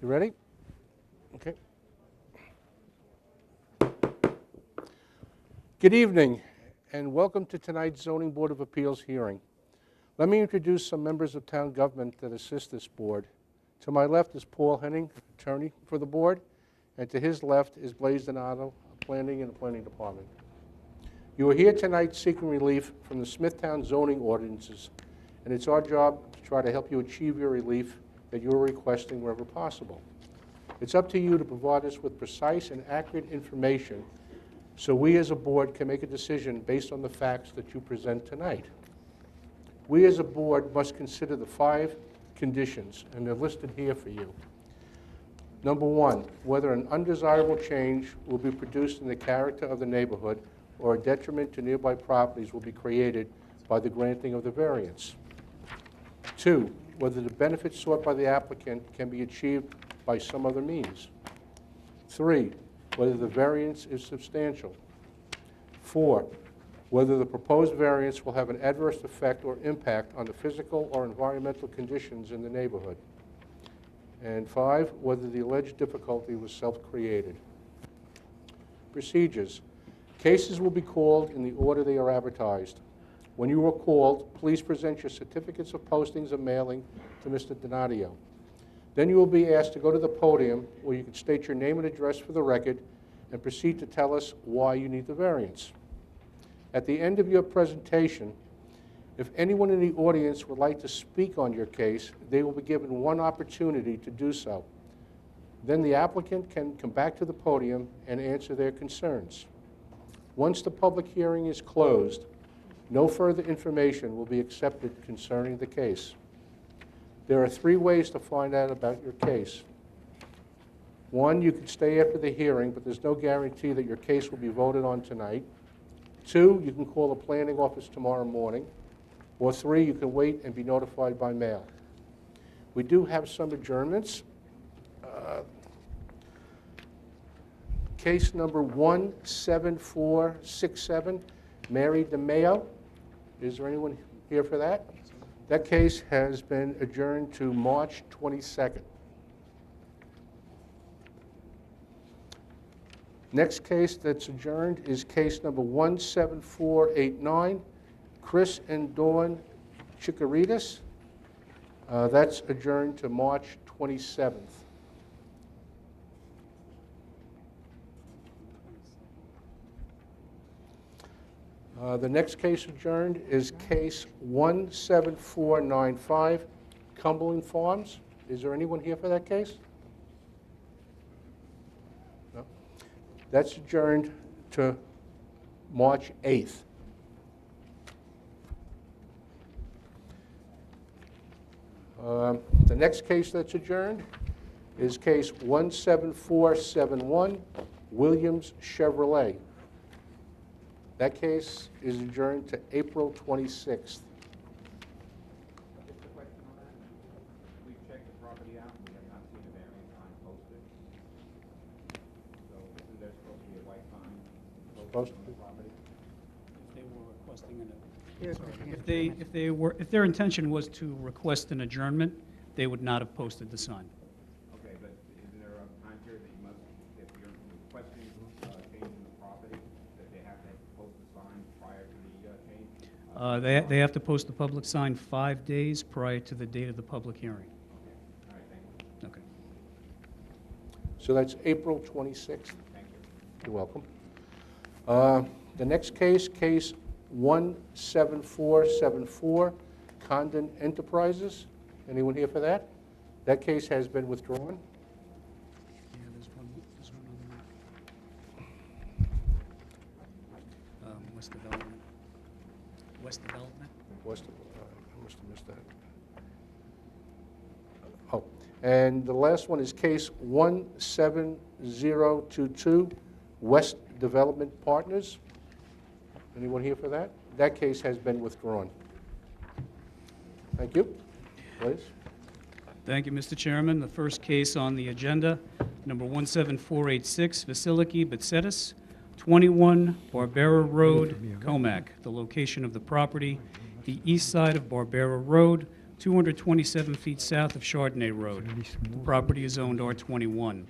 You ready? Okay. Good evening, and welcome to tonight's Zoning Board of Appeals hearing. Let me introduce some members of town government that assist this board. To my left is Paul Henning, attorney for the board, and to his left is Blaise Donato, planning in the planning department. You are here tonight seeking relief from the Smithtown zoning ordinances, and it's our job to try to help you achieve your relief that you are requesting wherever possible. It's up to you to provide us with precise and accurate information so we as a board can make a decision based on the facts that you present tonight. We as a board must consider the 5 conditions, and they're listed here for you. Number 1, whether an undesirable change will be produced in the character of the neighborhood or a detriment to nearby properties will be created by the granting of the variance. 2, whether the benefits sought by the applicant can be achieved by some other means. 3, whether the variance is substantial. 4, whether the proposed variance will have an adverse effect or impact on the physical or environmental conditions in the neighborhood. And 5, whether the alleged difficulty was self-created. Procedures. Cases will be called in the order they are advertised. When you are called, please present your certificates of postings and mailing to Mr. Donadio. Then you will be asked to go to the podium where you can state your name and address for the record and proceed to tell us why you need the variance. At the end of your presentation, if anyone in the audience would like to speak on your case, they will be given one opportunity to do so. Then the applicant can come back to the podium and answer their concerns. Once the public hearing is closed, no further information will be accepted concerning the case. There are 3 ways to find out about your case. 1, you can stay after the hearing, but there's no guarantee that your case will be voted on tonight. 2, you can call the planning office tomorrow morning. Or 3, you can wait and be notified by mail. We do have some adjournments. Case number 17467, Mary DeMayo. Is there anyone here for that? That case has been adjourned to March 22nd. Next case that's adjourned is case number 17489, Chris and Dawn Chikaritis. That's adjourned to March 27th. The next case adjourned is case 17495, Cumberland Farms. Is there anyone here for that case? No? That's adjourned to March 8th. The next case that's adjourned is case 17471, Williams Chevrolet. That case is adjourned to April 26th. Just a question on that. We've checked the property out, we have not seen a variance sign posted. So isn't there supposed to be a white sign posted on the property? If they were requesting if their intention was to request an adjournment, they would not have posted the sign. Okay, but isn't there a time period that you must, if you're requesting change in the property, that they have to post the sign prior to the change? They have to post the public sign 5 days prior to the date of the public hearing. Okay, all right, thank you. Okay. So that's April 26th. Thank you. You're welcome. The next case, case 17474, Condon Enterprises. Anyone here for that? That case has been withdrawn. Yeah, there's one on West Development. West Development? I must have missed that. Oh, and the last one is case 17022, West Development Partners. Anyone here for that? That case has been withdrawn. Thank you. Please. Thank you, Mr. Chairman. The first case on the agenda, number 17486, Vasiliki Batsetis, 21 Barbera Road, Comac. The location of the property, the east side of Barbera Road, 227 feet south of Chardonnay Road. The property is zoned R21.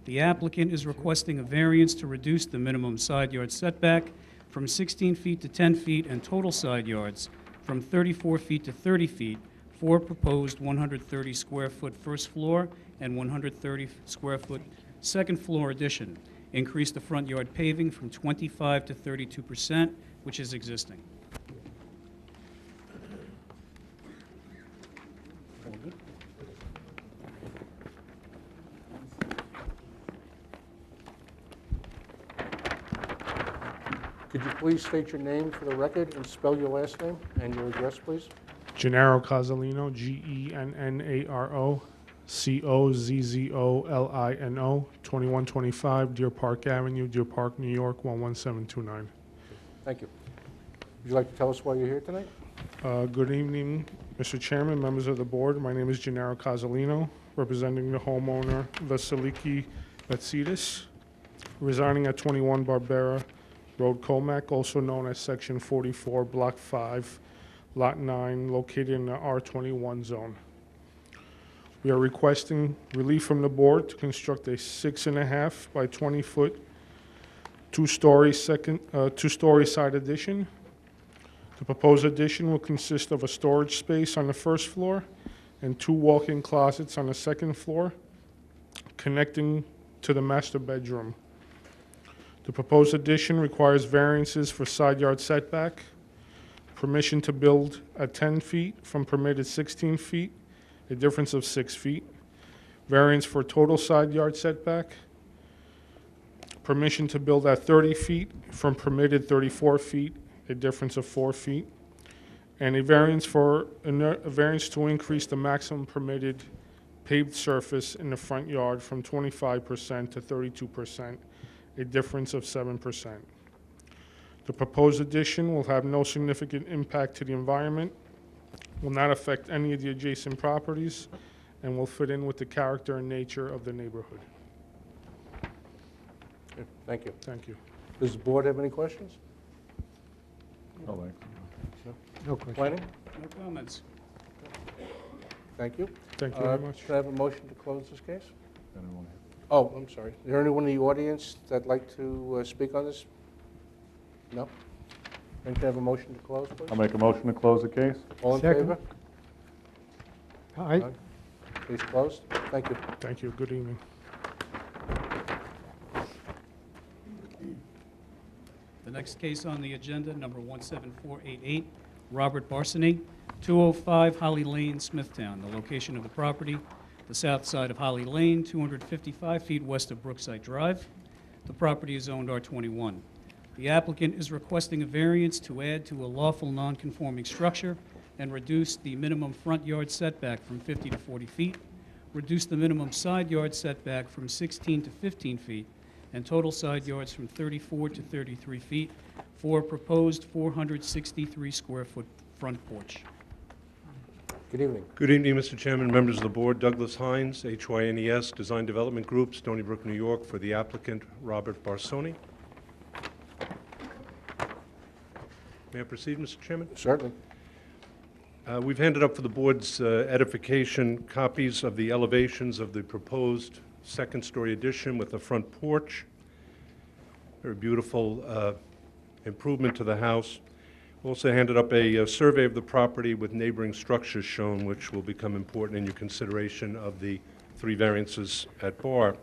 The applicant is requesting a variance to reduce the minimum side yard setback from 16 feet to 10 feet and total side yards from 34 feet to 30 feet for proposed 130 square foot first floor and 130 square foot second floor addition. Increase the front yard paving from 25 to 32%, which is existing. Could you please state your name for the record and spell your last name and your address, please? Gennaro Cozzolino, Gennaro Cozzolino, 2125 Deer Park Avenue, Deer Park, New York, 11729. Thank you. Would you like to tell us why you're here tonight? Good evening, Mr. Chairman, members of the board. My name is Gennaro Cozzolino, representing the homeowner Vasiliki Metsidis, residing at 21 Barbera Road, Comac, also known as Section 44, Block 5, Lot 9, located in the R21 zone. We are requesting relief from the board to construct a 6.5 by 20 foot, two-story side addition. The proposed addition will consist of a storage space on the first floor and 2 walk-in closets on the second floor, connecting to the master bedroom. The proposed addition requires variances for side yard setback, permission to build at 10 feet from permitted 16 feet, a difference of 6 feet, variance for total side yard setback, permission to build at 30 feet from permitted 34 feet, a difference of 4 feet, and a variance to increase the maximum permitted paved surface in the front yard from 25% to 32%, a difference of 7%. The proposed addition will have no significant impact to the environment, will not affect any of the adjacent properties, and will fit in with the character and nature of the neighborhood. Okay, thank you. Thank you. Does the board have any questions? No question. Planning? No comments. Thank you. Thank you very much. Should I have a motion to close this case? Oh, I'm sorry. Is there anyone in the audience that'd like to speak on this? No? Then can I have a motion to close, please? I'll make a motion to close the case. All in Second. favor? Aye. Case closed. Thank you. Thank you. Good evening. The next case on the agenda, number 17488, Robert Barsany, 205 Holly Lane, Smithtown. The location of the property, the south side of Holly Lane, 255 feet west of Brookside Drive. The property is zoned R21. The applicant is requesting a variance to add to a lawful non-conforming structure and reduce the minimum front yard setback from 50 to 40 feet, reduce the minimum side yard setback from 16 to 15 feet, and total side yards from 34 to 33 feet for a proposed 463 square foot front porch. Good evening. Good evening, Mr. Chairman, members of the board. Douglas Hines, HYNES Design Development Group, Stony Brook, New York, for the applicant, Robert Barsony. May I proceed, Mr. Chairman? Certainly. We've handed up for the board's edification copies of the elevations of the proposed second-story addition with the front porch. Very beautiful improvement to the house. We also handed up a survey of the property with neighboring structures shown, which will become important in your consideration of the 3 variances at bar.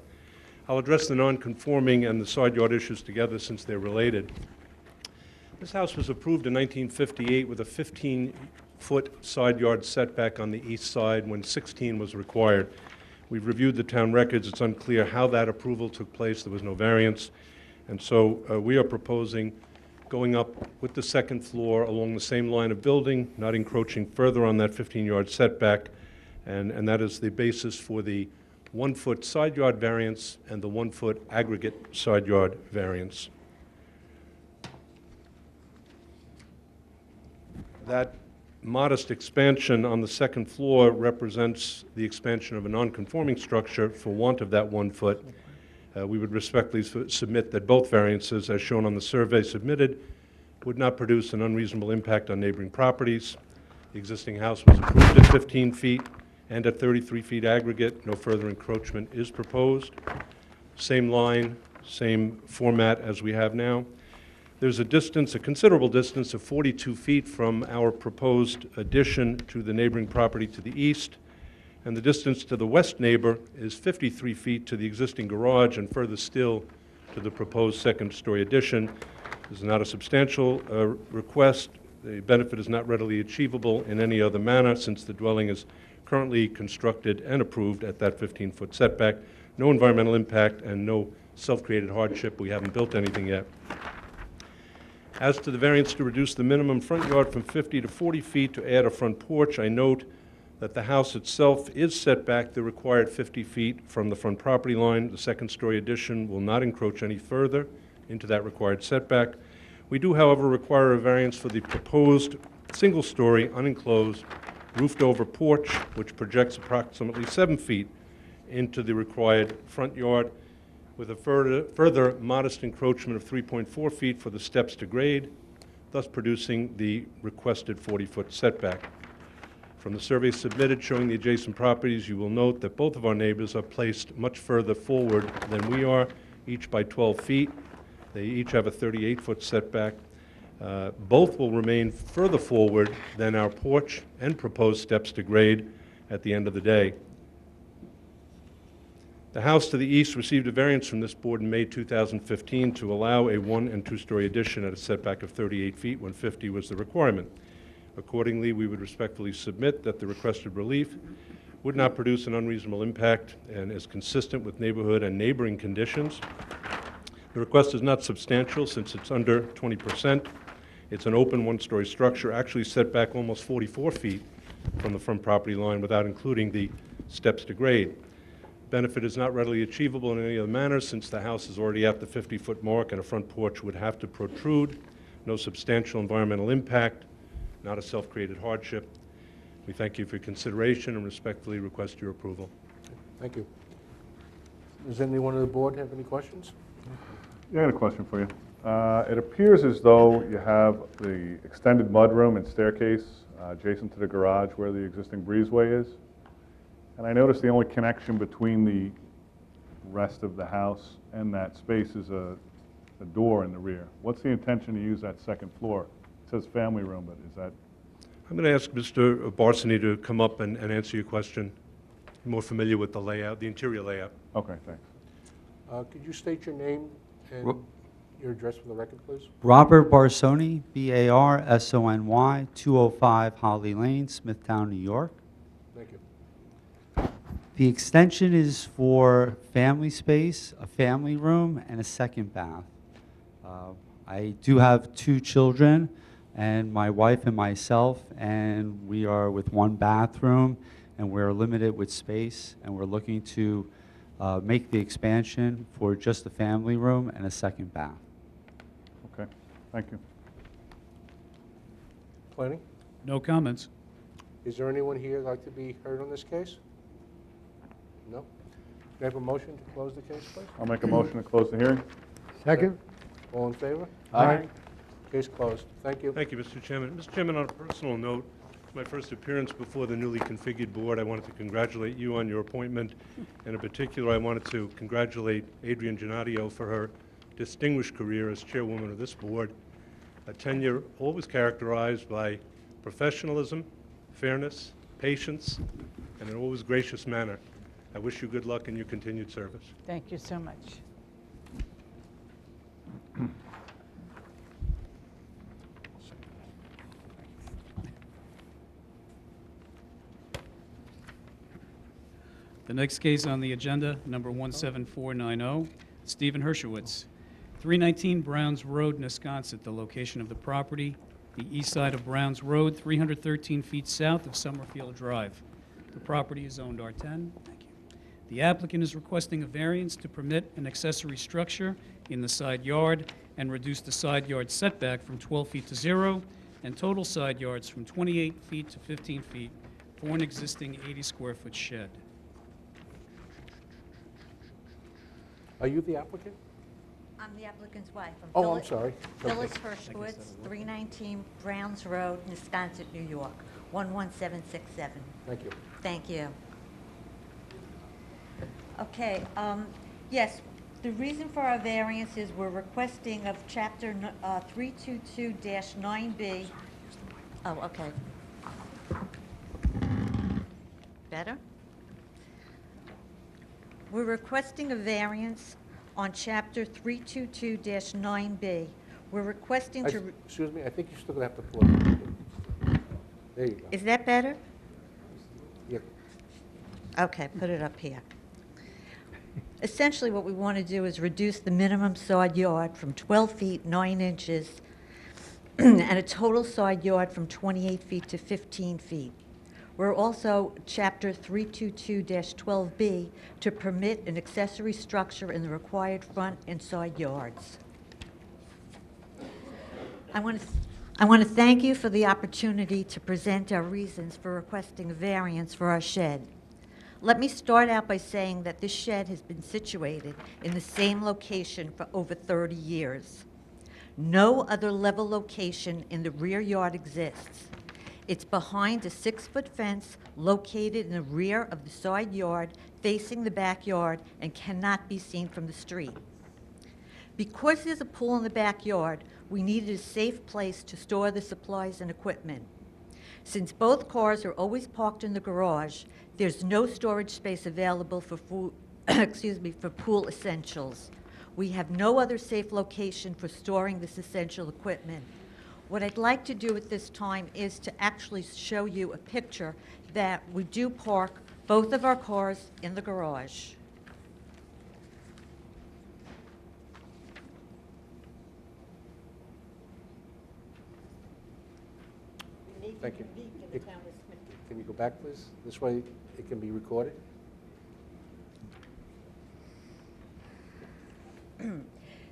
I'll address the non-conforming and the side yard issues together since they're related. This house was approved in 1958 with a 15-foot side yard setback on the east side when 16 was required. We've reviewed the town records. It's unclear how that approval took place. There was no variance. And so we are proposing going up with the second floor along the same line of building, not encroaching further on that 15-yard setback. And that is the basis for the 1-foot side yard variance and the 1-foot aggregate side yard variance. That modest expansion on the second floor represents the expansion of a non-conforming structure for want of that 1 foot. We would respectfully submit that both variances, as shown on the survey submitted, would not produce an unreasonable impact on neighboring properties. The existing house was approved at 15 feet and at 33 feet aggregate. No further encroachment is proposed. Same line, same format as we have now. There's a distance, a considerable distance of 42 feet from our proposed addition to the neighboring property to the east, and the distance to the west neighbor is 53 feet to the existing garage and further still to the proposed second-story addition. This is not a substantial request. The benefit is not readily achievable in any other manner since the dwelling is currently constructed and approved at that 15-foot setback. No environmental impact and no self-created hardship. We haven't built anything yet. As to the variance to reduce the minimum front yard from 50 to 40 feet to add a front porch, I note that the house itself is set back the required 50 feet from the front property line. The second-story addition will not encroach any further into that required setback. We do, however, require a variance for the proposed single-story, unenclosed, roofed-over porch, which projects approximately 7 feet into the required front yard, with a further modest encroachment of 3.4 feet for the steps to grade, thus producing the requested 40-foot setback. From the survey submitted showing the adjacent properties, you will note that both of our neighbors are placed much further forward than we are, each by 12 feet. They each have a 38-foot setback. Both will remain further forward than our porch and proposed steps to grade at the end of the day. The house to the east received a variance from this board in May 2015 to allow a 1- and 2-story addition at a setback of 38 feet when 50 was the requirement. Accordingly, we would respectfully submit that the requested relief would not produce an unreasonable impact and is consistent with neighborhood and neighboring conditions. The request is not substantial since it's under 20%. It's an open 1-story structure, actually set back almost 44 feet from the front property line without including the steps to grade. Benefit is not readily achievable in any other manner since the house is already at the 50-foot mark and a front porch would have to protrude. No substantial environmental impact, not a self-created hardship. We thank you for your consideration and respectfully request your approval. Thank you. Does anyone on the board have any questions? Yeah, I got a question for you. It appears as though you have the extended mudroom and staircase adjacent to the garage where the existing breezeway is. And I noticed the only connection between the rest of the house and that space is a door in the rear. What's the intention to use that second floor? It says family room, but is that? I'm going to ask Mr. Barsany to come up and answer your question. I'm more familiar with the layout, the interior layout. Okay, thanks. Could you state your name and your address for the record, please? Robert Barsony, B-A-R-S-O-N-Y, 205 Holly Lane, Smithtown, New York. Thank you. The extension is for family space, a family room, and a second bath. I do have 2 children, and my wife and myself, and we are with 1 bathroom, and we're limited with space, and we're looking to make the expansion for just a family room and a second bath. Okay, thank you. Planning? No comments. Is there anyone here who'd like to be heard on this case? No? Can I have a motion to close the case, please? I'll make a motion to close the hearing. Second. All in favor? Aye. Case closed. Thank you. Thank you, Mr. Chairman. Mr. Chairman, on a personal note, my first appearance before the newly configured board, I wanted to congratulate you on your appointment. And in particular, I wanted to congratulate Adrian Genadio for her distinguished career as chairwoman of this board, a tenure always characterized by professionalism, fairness, patience, and an always gracious manner. I wish you good luck in your continued service. Thank you so much. The next case on the agenda, number 17490, Stephen Hershowitz, 319 Browns Road, Wisconsin, the location of the property, the east side of Browns Road, 313 feet south of Summerfield Drive. The property is zoned R10. Thank you. The applicant is requesting a variance to permit an accessory structure in the side yard and reduce the side yard setback from 12 feet to 0 and total side yards from 28 feet to 15 feet for an existing 80-square-foot shed. Are you the applicant? I'm the applicant's wife. Oh, I'm sorry. Phyllis Hershowitz, 319 Browns Road, Wisconsin, New York. 11767. Thank you. Thank you. Okay, yes, the reason for our variance is we're requesting of Chapter 322-9B. Oh, okay. Better? We're requesting a variance on Chapter 322-9B. We're requesting to... Excuse me, I think you're still going to have to pull it. There you go. Is that better? Yeah. Okay, put it up here. Essentially, what we want to do is reduce the minimum side yard from 12 feet 9 inches and a total side yard from 28 feet to 15 feet. We're also Chapter 322-12B to permit an accessory structure in the required front and side yards. I want to thank you for the opportunity to present our reasons for requesting a variance for our shed. Let me start out by saying that this shed has been situated in the same location for over 30 years. No other level location in the rear yard exists. It's behind a 6-foot fence located in the rear of the side yard facing the backyard and cannot be seen from the street. Because there's a pool in the backyard, we needed a safe place to store the supplies and equipment. Since both cars are always parked in the garage, there's no storage space available for for pool essentials. We have no other safe location for storing this essential equipment. What I'd like to do at this time is to actually show you a picture that we do park both of our cars in the garage. Thank you. Can you go back, please? This way it can be recorded.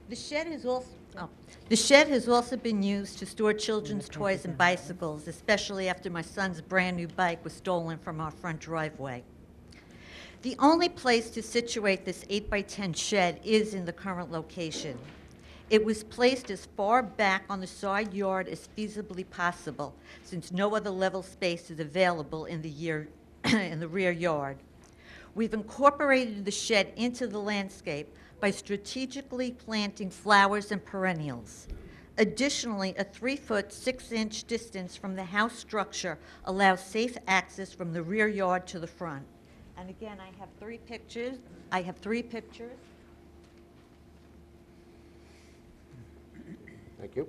The shed has also been used to store children's toys and bicycles, especially after my son's brand-new bike was stolen from our front driveway. The only place to situate this 8x10 shed is in the current location. It was placed as far back on the side yard as feasibly possible, since no other level space is available in the rear yard. We've incorporated the shed into the landscape by strategically planting flowers and perennials. Additionally, a 3-foot, 6-inch distance from the house structure allows safe access from the rear yard to the front. And again, I have 3 pictures. Thank you.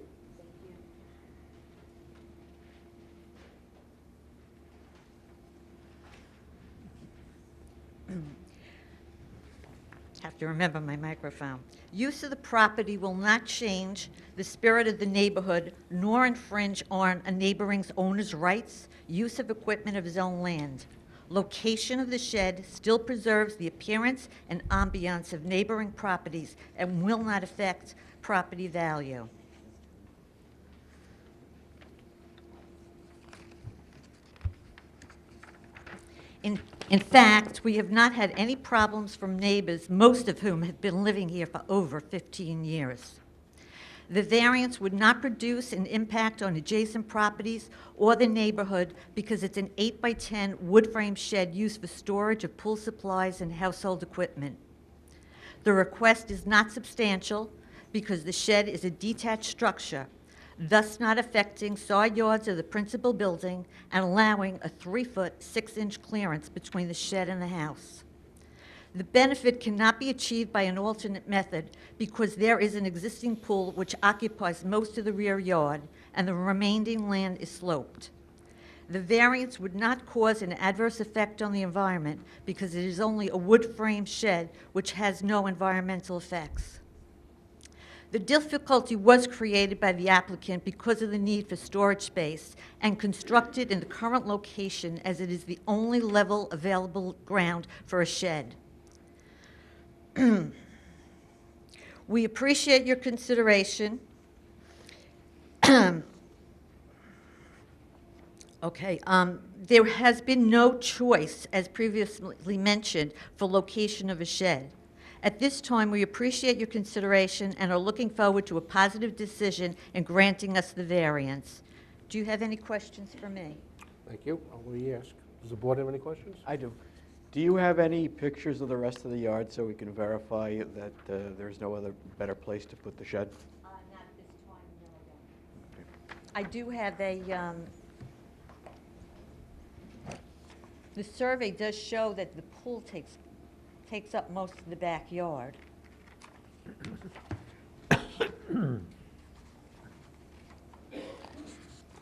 Have to remember my microphone. Use of the property will not change the spirit of the neighborhood nor infringe on a neighboring owner's rights, use of equipment of his own land. Location of the shed still preserves the appearance and ambiance of neighboring properties and will not affect property value. In fact, we have not had any problems from neighbors, most of whom have been living here for over 15 years. The variance would not produce an impact on adjacent properties or the neighborhood because it's an 8x10 wood frame shed used for storage of pool supplies and household equipment. The request is not substantial because the shed is a detached structure, thus not affecting side yards of the principal building and allowing a 3-foot, 6-inch clearance between the shed and the house. The benefit cannot be achieved by an alternate method because there is an existing pool which occupies most of the rear yard and the remaining land is sloped. The variance would not cause an adverse effect on the environment because it is only a wood frame shed which has no environmental effects. The difficulty was created by the applicant because of the need for storage space and constructed in the current location as it is the only level available ground for a shed. We appreciate your consideration. Okay, there has been no choice, as previously mentioned, for location of a shed. At this time, we appreciate your consideration and are looking forward to a positive decision in granting us the variance. Do you have any questions for me? Thank you. Let me ask, does the board have any questions? I do. Do you have any pictures of the rest of the yard so we can verify that there's no other better place to put the shed? Not at this time, no, I don't. I do have a, the survey does show that the pool takes up most of the backyard.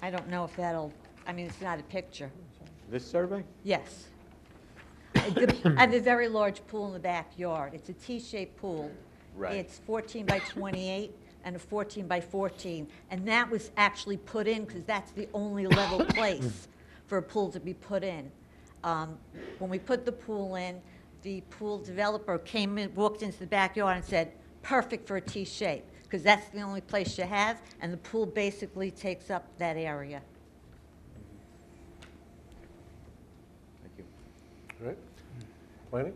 I don't know if that'll, I mean, it's not a picture. This survey? Yes. I have a very large pool in the backyard. It's a T-shaped pool. Right. It's 14 by 28 and a 14 by 14. And that was actually put in because that's the only level place for a pool to be put in. When we put the pool in, the pool developer came in, walked into the backyard and said, perfect for a T-shape, because that's the only place you have, and the pool basically takes up that area. Thank you. All right. Planning?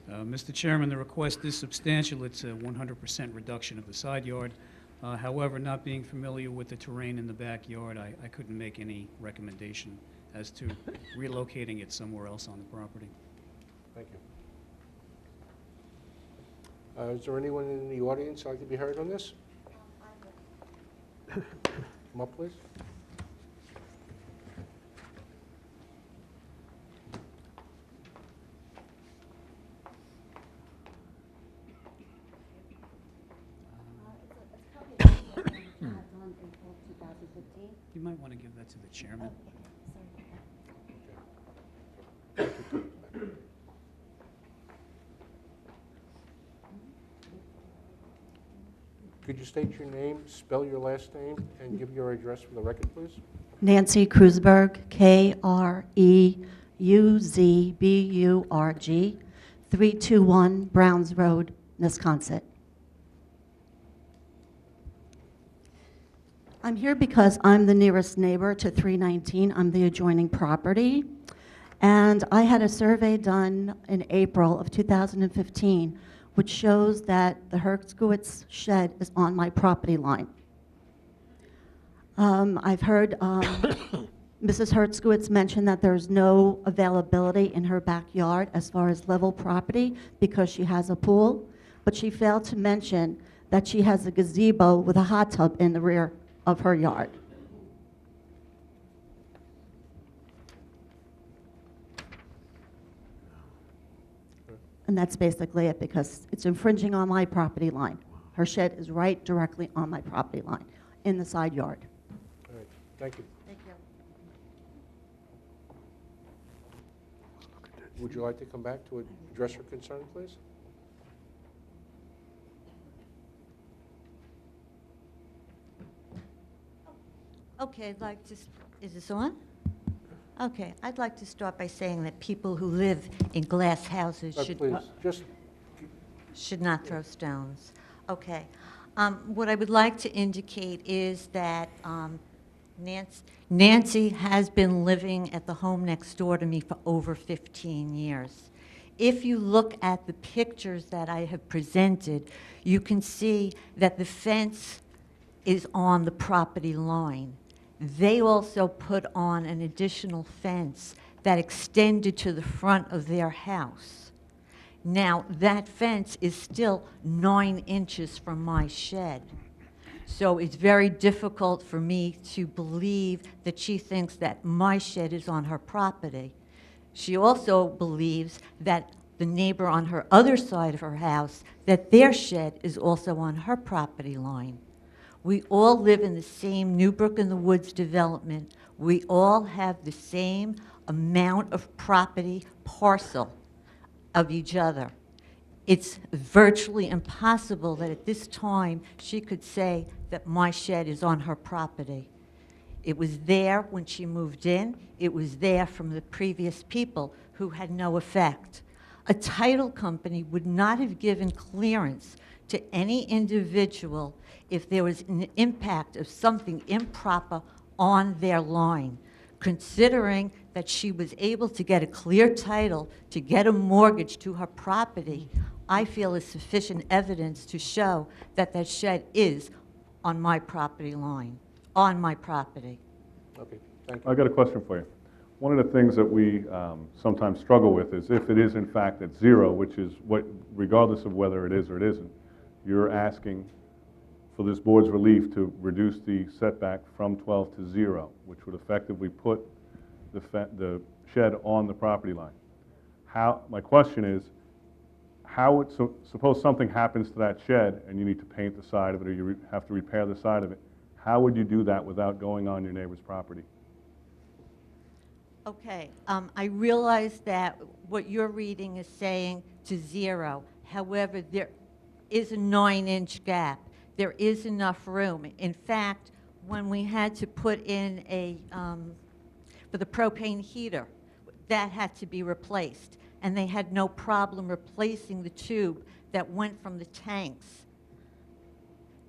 Mr. Chairman, the request is substantial. It's a 100% reduction of the side yard. However, not being familiar with the terrain in the backyard, I couldn't make any recommendation as to relocating it somewhere else on the property. Thank you. Is there anyone in the audience who'd like to be heard on this? Come up, please. You might want to give that to the chairman. Could you state your name, spell your last name, and give your address for the record, please? Nancy Kruzberg, Kreuzburg, 321 Browns Road, Wisconsin. I'm here because I'm the nearest neighbor to 319. I'm the adjoining property. And I had a survey done in April of 2015, which shows that the Hertzkowitz shed is on my property line. I've heard Mrs. Hertzkowitz mention that there's no availability in her backyard as far as level property because she has a pool, but she failed to mention that she has a gazebo with a hot tub in the rear of her yard. And that's basically it, because it's infringing on my property line. Her shed is right directly on my property line, in the side yard. All right, thank you. Thank you. Would you like to come back to address your concern, please? Okay, I'd like to, is this on? Okay, I'd like to start by saying that people who live in glass houses Please, just, should not throw stones. Okay. What I would like to indicate is that Nancy has been living at the home next door to me for over 15 years. If you look at the pictures that I have presented, you can see that the fence is on the property line. They also put on an additional fence that extended to the front of their house. Now, that fence is still 9 inches from my shed. So it's very difficult for me to believe that she thinks that my shed is on her property. She also believes that the neighbor on her other side of her house, that their shed is also on her property line. We all live in the same Newbrook in the Woods development. We all have the same amount of property parcel of each other. It's virtually impossible that at this time she could say that my shed is on her property. It was there when she moved in. It was there from the previous people who had no effect. A title company would not have given clearance to any individual if there was an impact of something improper on their line, considering that she was able to get a clear title to get a mortgage to her property. I feel is sufficient evidence to show that that shed is on my property line, on my property. okay, thank you. I got a question for you. One of the things that we sometimes struggle with is if it is in fact at 0, which is what, regardless of whether it is or it isn't, you're asking for this board's relief to reduce the setback from 12 to 0, which would effectively put the shed on the property line. My question is, suppose something happens to that shed and you need to paint the side of it or you have to repair the side of it, how would you do that without going on your neighbor's property? Okay, I realize that what you're reading is saying to 0. However, there is a 9-inch gap. There is enough room. In fact, when we had to put in for the propane heater, that had to be replaced. And they had no problem replacing the tube that went from the tanks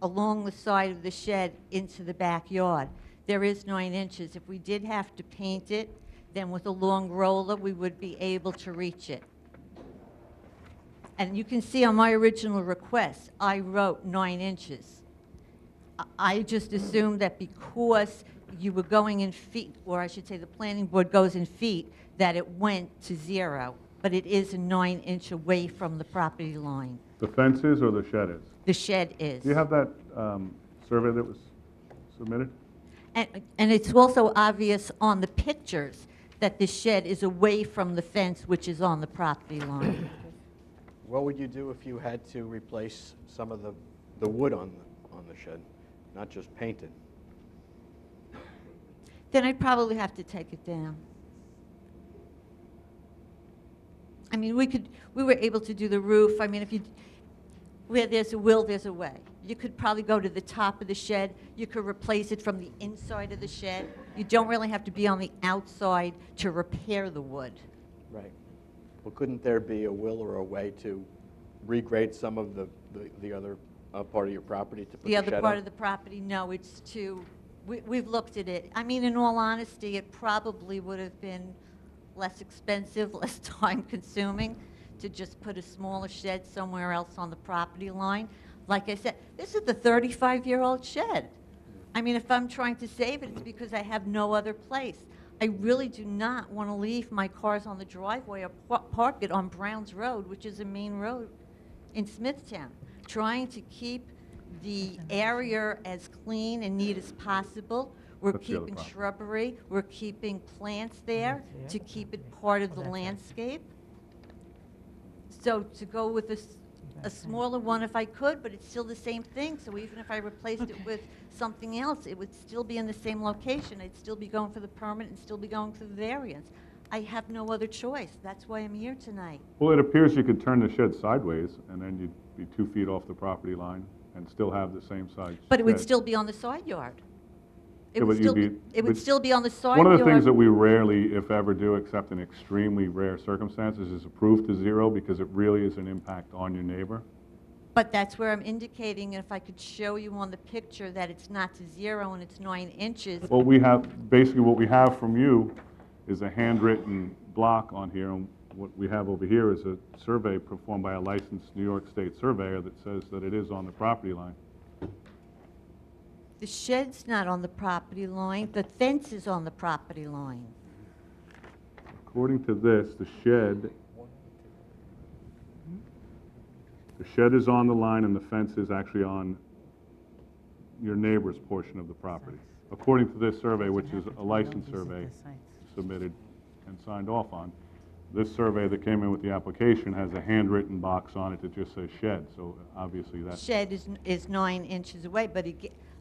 along the side of the shed into the backyard. There is 9 inches. If we did have to paint it, then with a long roller, we would be able to reach it. And you can see on my original request, I wrote 9 inches. I just assumed that because you were going in feet, or I should say the planning board goes in feet, that it went to 0. But it is a 9-inch away from the property line. The fence is or the shed is? The shed is. Do you have that survey that was submitted? And it's also obvious on the pictures that the shed is away from the fence, which is on the property line. What would you do if you had to replace some of the wood on the shed, not just paint it? Then I'd probably have to take it down. I mean, we were able to do the roof. I mean, where there's a will, there's a way. You could probably go to the top of the shed. You could replace it from the inside of the shed. You don't really have to be on the outside to repair the wood. Right. Well, couldn't there be a will or a way to regrade some of the other part of your property to put the shed on? The other part of the property, no, it's too, we've looked at it. I mean, in all honesty, it probably would have been less expensive, less time consuming to just put a smaller shed somewhere else on the property line. Like I said, this is the 35-year-old shed. I mean, if I'm trying to save it, it's because I have no other place. I really do not want to leave my cars on the driveway or park it on Browns Road, which is a main road in Smithtown. Trying to keep the area as clean and neat as possible. We're That's the other keeping problem. shrubbery, we're keeping plants there to keep it part of the landscape. So to go with a smaller one if I could, but it's still the same thing. So even if I replaced it with something else, it would still be in the same location. I'd still be going for the permit and still be going for the variance. I have no other choice. That's why I'm here tonight. Well, it appears you could turn the shed sideways, and then you'd be 2 feet off the property line and still have the same size But it would shed. still be on the side yard. It Yeah, would but still you'd be, it would but still be on the side One yard. of the things that we rarely, if ever, do, except in extremely rare circumstances, is approve to 0 because it really is an impact on your neighbor. But that's where I'm indicating, and if I could show you on the picture that it's not to 0 and it's 9 inches. Well, basically what we have from you is a handwritten block on here, and what we have over here is a survey performed by a licensed New York State surveyor that says that it is on the property line. The shed's not on the property line, the fence is on the property line. According to this, the shed is on the line and the fence is actually on your neighbor's portion of the property. According to this survey, which is a licensed survey submitted and signed off on, this survey that came in with the application has a handwritten box on it that just says shed, so obviously that's... Shed is 9 inches away, but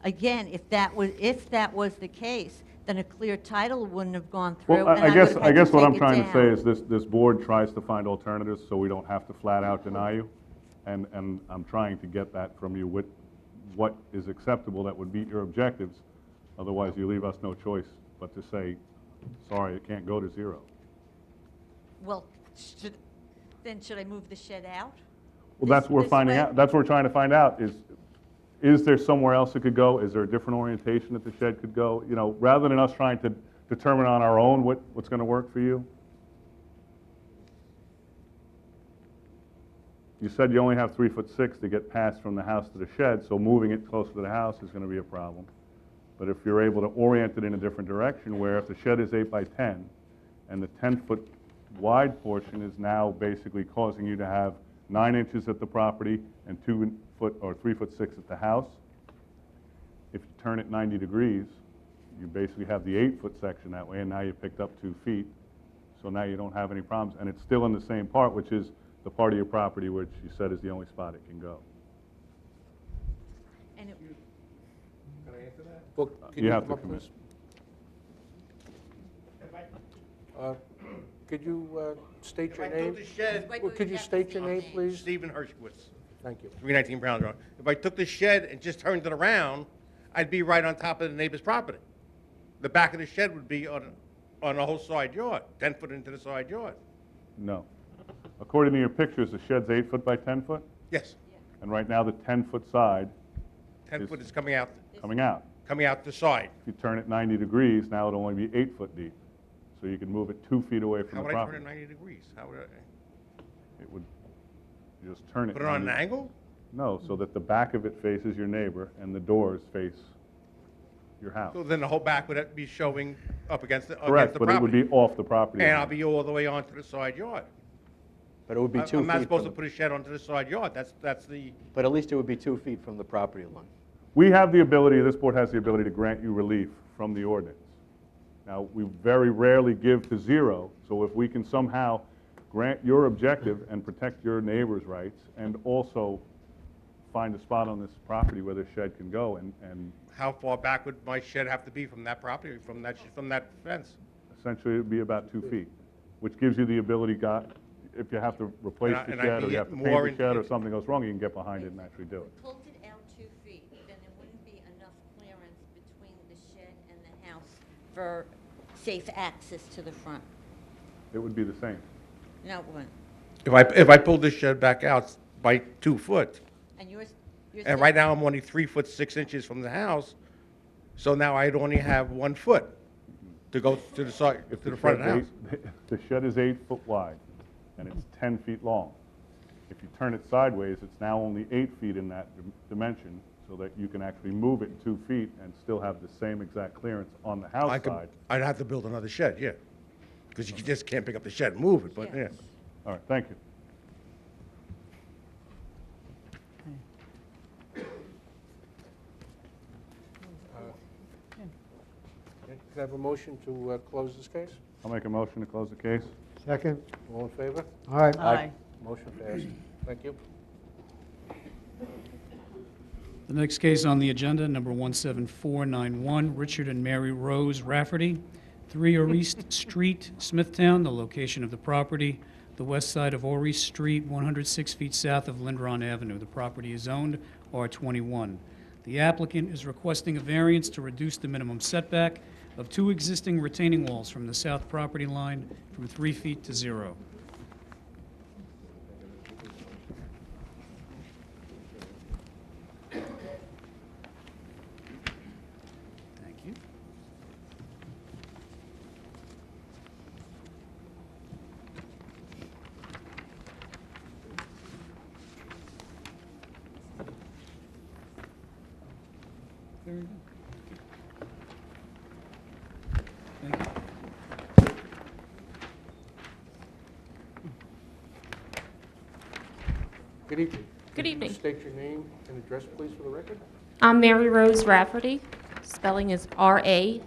again, if that was the case, then a clear title wouldn't have gone through. Well, and I would have guess had what I'm take it trying to say down. is this board tries to find alternatives so we don't have to flat out deny you. And I'm trying to get that from you, what is acceptable that would meet your objectives. Otherwise, you leave us no choice but to say, sorry, it can't go to 0. Well, should I move the shed out? Well, that's what we're This finding way? out. That's what we're trying to find out is there somewhere else it could go? Is there a different orientation that the shed could go? You know, rather than us trying to determine on our own what's going to work for you. You said you only have 3'6" to get past from the house to the shed, so moving it closer to the house is going to be a problem. But if you're able to orient it in a different direction, where if the shed is 8 by 10, and the 10-foot wide portion is now basically causing you to have 9 inches at the property and 2 foot or 3'6" at the house. If you turn it 90 degrees, you basically have the 8-foot section that way, and now you picked up 2 feet. So now you don't have any problems, and it's still in the same part, which is the part of your property which you said is the only spot it can go. And it, Can I answer that? Well, can You you have come to up, commit. please? Could you state your If I took name? the shed, Well, could you state your name, please? Stephen Hershkowitz, Thank you. 319 Brown Road. If I took the shed and just turned it around, I'd be right on top of the neighbor's property. The back of the shed would be on a whole side yard, 10 foot into the side yard. No. According to your pictures, the shed's 8 foot by 10 foot, Yes, and right now the 10-foot side 10 Is- foot is coming out coming out. the side. If you turn it 90 degrees, now it'll only be 8 foot deep. So you can move it 2 feet away from How the would I turn property. it 90 degrees? How would I It would, you just turn it. put it on an 90 angle? No, so that the back of it faces your neighbor and the doors face your house. So then the whole back would be showing up against the Correct, property. but it would be off the property And line. I'll be all the way onto the side yard. But it would be 2 feet. I'm not supposed to from put a shed onto the side yard. That's the, But at least it would be 2 feet from the property line. We have the ability, this board has the ability to grant you relief from the ordinance. Now, we very rarely give to zero, so if we can somehow grant your objective and protect your neighbor's rights, and also find a spot on this property where the shed can go, and how far back would my shed have to be from that property, from that fence? essentially it'd be about 2 feet, which gives you the ability, if you have to replace the And I'd shed, or be you have to more paint the shed, or in- something goes wrong, you can get behind it and actually do it. pulled it out 2 feet, then there wouldn't be enough clearance between the shed and the house for safe access to the front. It would be the same. No, it wouldn't. If I pulled this shed back out by 2 foot, And you're and saying- right now I'm only 3'6" from the house, so now I'd only have 1 foot to go to the side, to the front of the house. The shed is 8 foot wide, and it's 10 feet long. If you turn it sideways, it's now only 8 feet in that dimension, so that you can actually move it 2 feet and still have the same exact clearance on the house side. I'd have to build another shed, yeah. Because you just can't pick up the shed and move it, but, yeah. Yes. All right, thank you. Can I have a motion to close this case? I'll make a motion to close the case. Second. All in favor? Aye. Aye. Motion passed. Thank you. The next case on the agenda, number 17491, Richard and Mary Rose Rafferty, 3 East Street, Smithtown, the location of the property, the west side of East Street, 106 feet south of Lindron Avenue. The property is owned R21. The applicant is requesting a variance to reduce the minimum setback of 2 existing retaining walls from the south property line from 3 feet to 0. Thank you. Very good. Thank you. Good evening. Good Could you evening. state your name and address, please, for the record? I'm Mary Rose Rafferty. Spelling is Rafferty.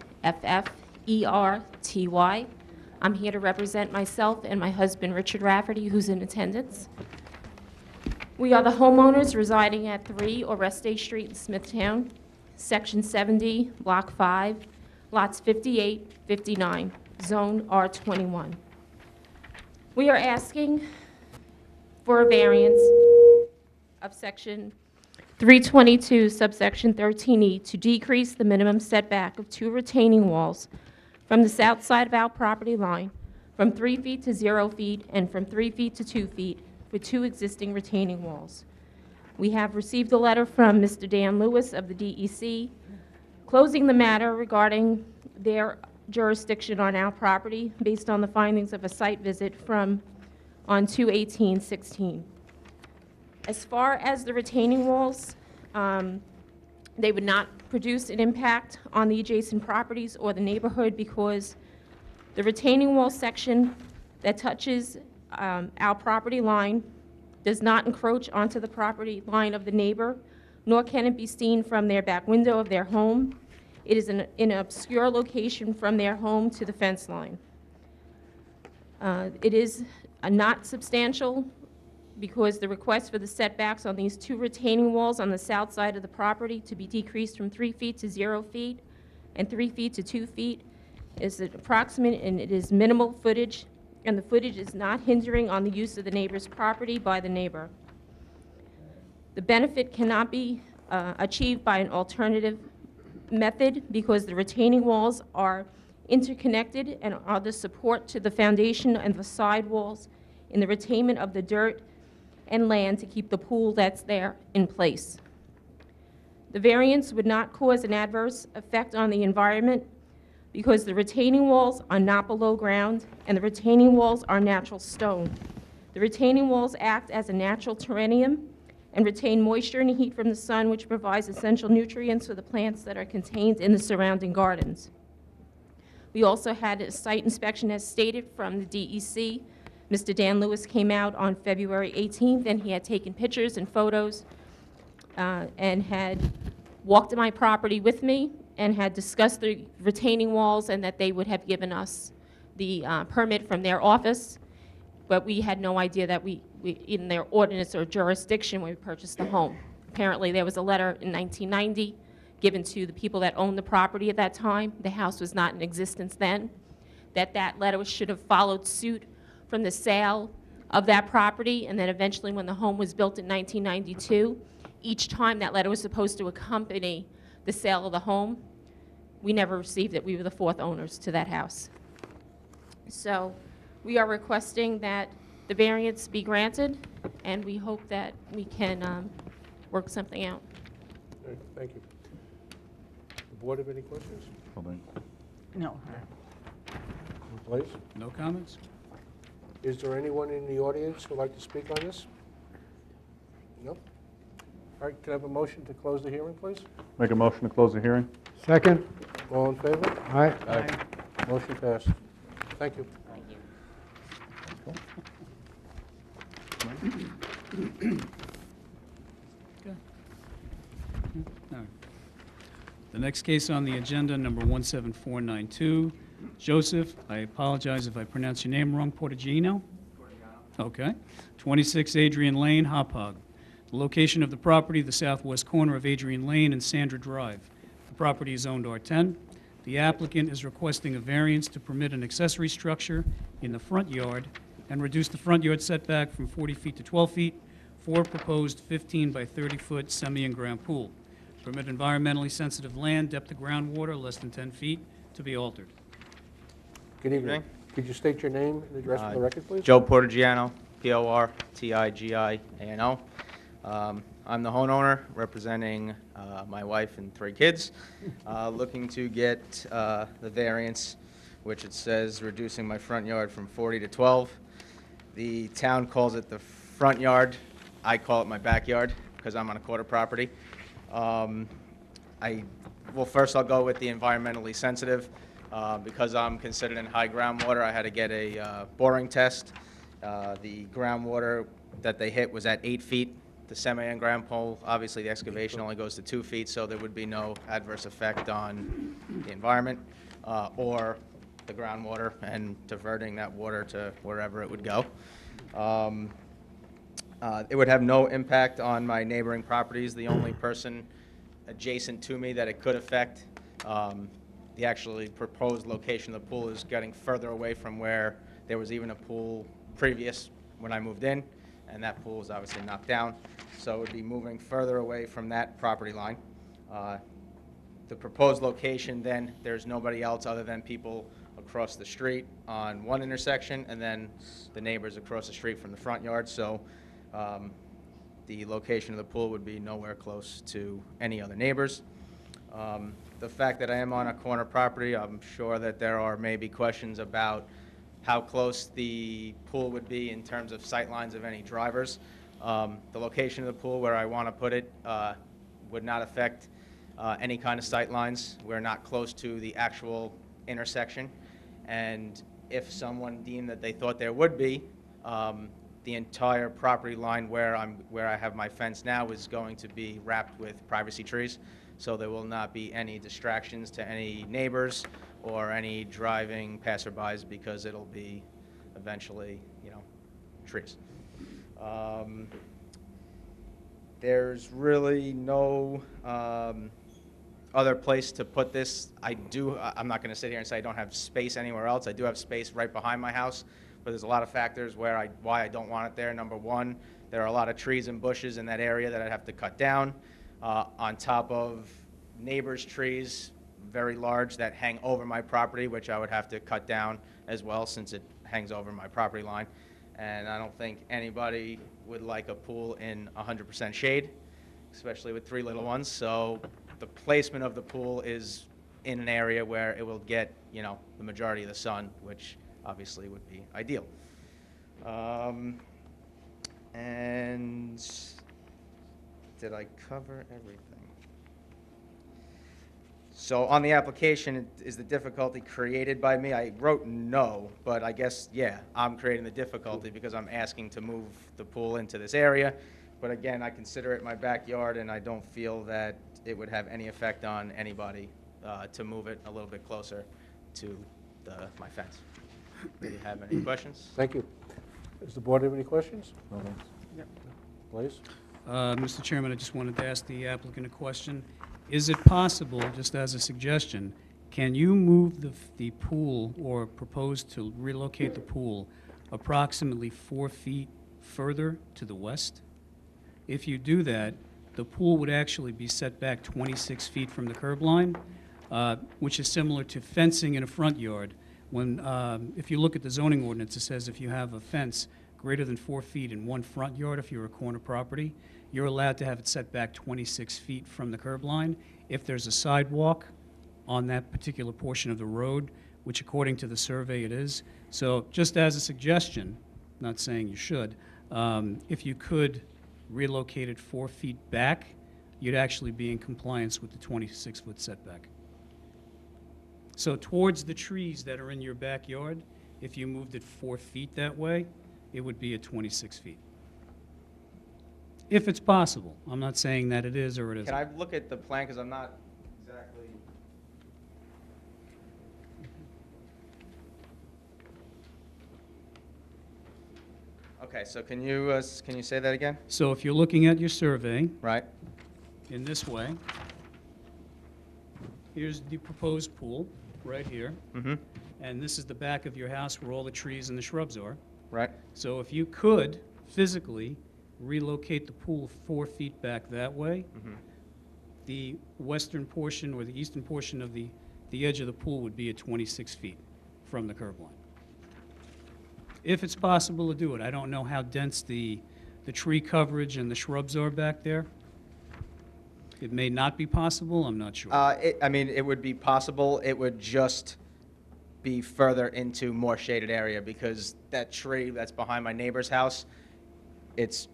I'm here to represent myself and my husband, Richard Rafferty, who's in attendance. We are the homeowners residing at 3 Oreste Street in Smithtown, Section 70, Block 5, lots 58, 59, Zone R21. We are asking for a variance of Section 322, subsection 13E, to decrease the minimum setback of 2 retaining walls from the south side of our property line from 3 feet to 0 feet and from 3 feet to 2 feet for 2 existing retaining walls. We have received a letter from Mr. Dan Lewis of the DEC closing the matter regarding their jurisdiction on our property based on the findings of a site visit from on 2/18/16. As far as the retaining walls, they would not produce an impact on the adjacent properties or the neighborhood because The retaining wall section that touches our property line does not encroach onto the property line of the neighbor, nor can it be seen from their back window of their home. It is in an obscure location from their home to the fence line. It is not substantial because the request for the setbacks on these two retaining walls on the south side of the property to be decreased from 3 feet to 0 feet and 3 feet to 2 feet is approximate, and it is minimal footage, and the footage is not hindering on the use of the neighbor's property by the neighbor. The benefit cannot be achieved by an alternative method because the retaining walls are interconnected and are the support to the foundation and the side walls in the retainment of the dirt and land to keep the pool that's there in place. The variance would not cause an adverse effect on the environment because the retaining walls are not below ground and the retaining walls are natural stone. The retaining walls act as a natural terrarium and retain moisture and heat from the sun, which provides essential nutrients for the plants that are contained in the surrounding gardens. We also had a site inspection as stated from the DEC. Mr. Dan Lewis came out on February 18th, and he had taken pictures and photos and had walked my property with me and had discussed the retaining walls and that they would have given us the permit from their office, but we had no idea that we in their ordinance or jurisdiction when we purchased the home. Apparently, there was a letter in 1990 given to the people that owned the property at that time. The house was not in existence then. That letter should have followed suit from the sale of that property, and then eventually when the home was built in 1992, each time that letter was supposed to accompany the sale of the home, we never received it. We were the fourth owners to that house. So we are requesting that the variance be granted, and we hope that we can work something out. All right, thank you. The board have any questions? No. Please. No comments? Is there anyone in the audience who would like to speak on this? No? All right, can I have a motion to close the hearing, please? Make a motion to close the hearing? Second. All in favor? Aye. Aye. Motion passed. Thank you. All right. The next case on the agenda, number 17492, Joseph, I apologize if I pronounce your name wrong, Portagino? Okay. 26 Adrian Lane, Hauppauge. The location of the property, the southwest corner of Adrian Lane and Sandra Drive. The property is owned R10. The applicant is requesting a variance to permit an accessory structure in the front yard and reduce the front yard setback from 40 feet to 12 feet for a proposed 15 by 30-foot semi-in-ground pool. Permit environmentally sensitive land, depth of groundwater less than 10 feet, to be altered. Good evening. Could you state your name and address for the record, please? Joe Portigiano, Portigiano. I'm the homeowner representing my wife and 3 kids, looking to get the variance, which it says reducing my front yard from 40 to 12. The town calls it the front yard. I call it my backyard because I'm on a quarter property. First I'll go with the environmentally sensitive. Because I'm considered in high groundwater, I had to get a boring test. The groundwater that they hit was at 8 feet. The semi-in-ground pole, obviously the excavation only goes to 2 feet, so there would be no adverse effect on the environment or the groundwater and diverting that water to wherever it would go. It would have no impact on my neighboring properties. The only person adjacent to me that it could affect, the actually proposed location of the pool is getting further away from where there was even a pool previous when I moved in, and that pool was obviously knocked down. So it would be moving further away from that property line. The proposed location, then, there's nobody else other than people across the street on one intersection, and then the neighbors across the street from the front yard. So the location of the pool would be nowhere close to any other neighbors. The fact that I am on a corner property, I'm sure that there are maybe questions about how close the pool would be in terms of sight lines of any drivers. The location of the pool where I want to put it would not affect any kind of sight lines. We're not close to the actual intersection, And if someone deemed that they thought there would be, the entire property line where I have my fence now is going to be wrapped with privacy trees, so there will not be any distractions to any neighbors or any driving passerbys, because it'll be eventually, trees. There's really no other place to put this. I'm not going to sit here and say I don't have space anywhere else. I do have space right behind my house, but there's a lot of factors why I don't want it there. Number one, there are a lot of trees and bushes in that area that I'd have to cut down, on top of neighbors' trees, very large, that hang over my property, which I would have to cut down as well, since it hangs over my property line. And I don't think anybody would like a pool in 100% shade, especially with 3 little ones. So the placement of the pool is in an area where it will get, the majority of the sun, which obviously would be ideal. And did I cover everything? So on the application, is the difficulty created by me? I wrote no, but I guess, yeah, I'm creating the difficulty because I'm asking to move the pool into this area. But again, I consider it my backyard, and I don't feel that it would have any effect on anybody to move it a little bit closer to my fence. Do you have any questions? Thank you. Does the board have any questions? No, thanks. Please. Mr. Chairman, I just wanted to ask the applicant a question. Is it possible, just as a suggestion, can you move the pool or propose to relocate the pool approximately 4 feet further to the west? If you do that, the pool would actually be set back 26 feet from the curb line, which is similar to fencing in a front yard. If you look at the zoning ordinance, it says if you have a fence greater than 4 feet in one front yard, if you're a corner property, you're allowed to have it set back 26 feet from the curb line. If there's a sidewalk on that particular portion of the road, which according to the survey it is. So just as a suggestion, not saying you should, if you could relocate it 4 feet back, you'd actually be in compliance with the 26-foot setback. So towards the trees that are in your backyard, if you moved it 4 feet that way, it would be at 26 feet. If it's possible. I'm not saying that it is or it isn't. Can I look at the plan, because I'm not exactly... Okay, so can you say that again? So if you're looking at your survey, Right? in this way, here's the proposed pool, right here, Mm-hmm. and this is the back of your house where all the trees and the shrubs are. Right? So if you could physically relocate the pool 4 feet back that way, Mm-hmm. the western portion or the eastern portion of the edge of the pool would be at 26 feet from the curb line. If it's possible to do it. I don't know how dense the tree coverage and the shrubs are back there. It may not be possible, I'm not sure. It would be possible. It would just be further into more shaded area, because that tree that's behind my neighbor's house, it's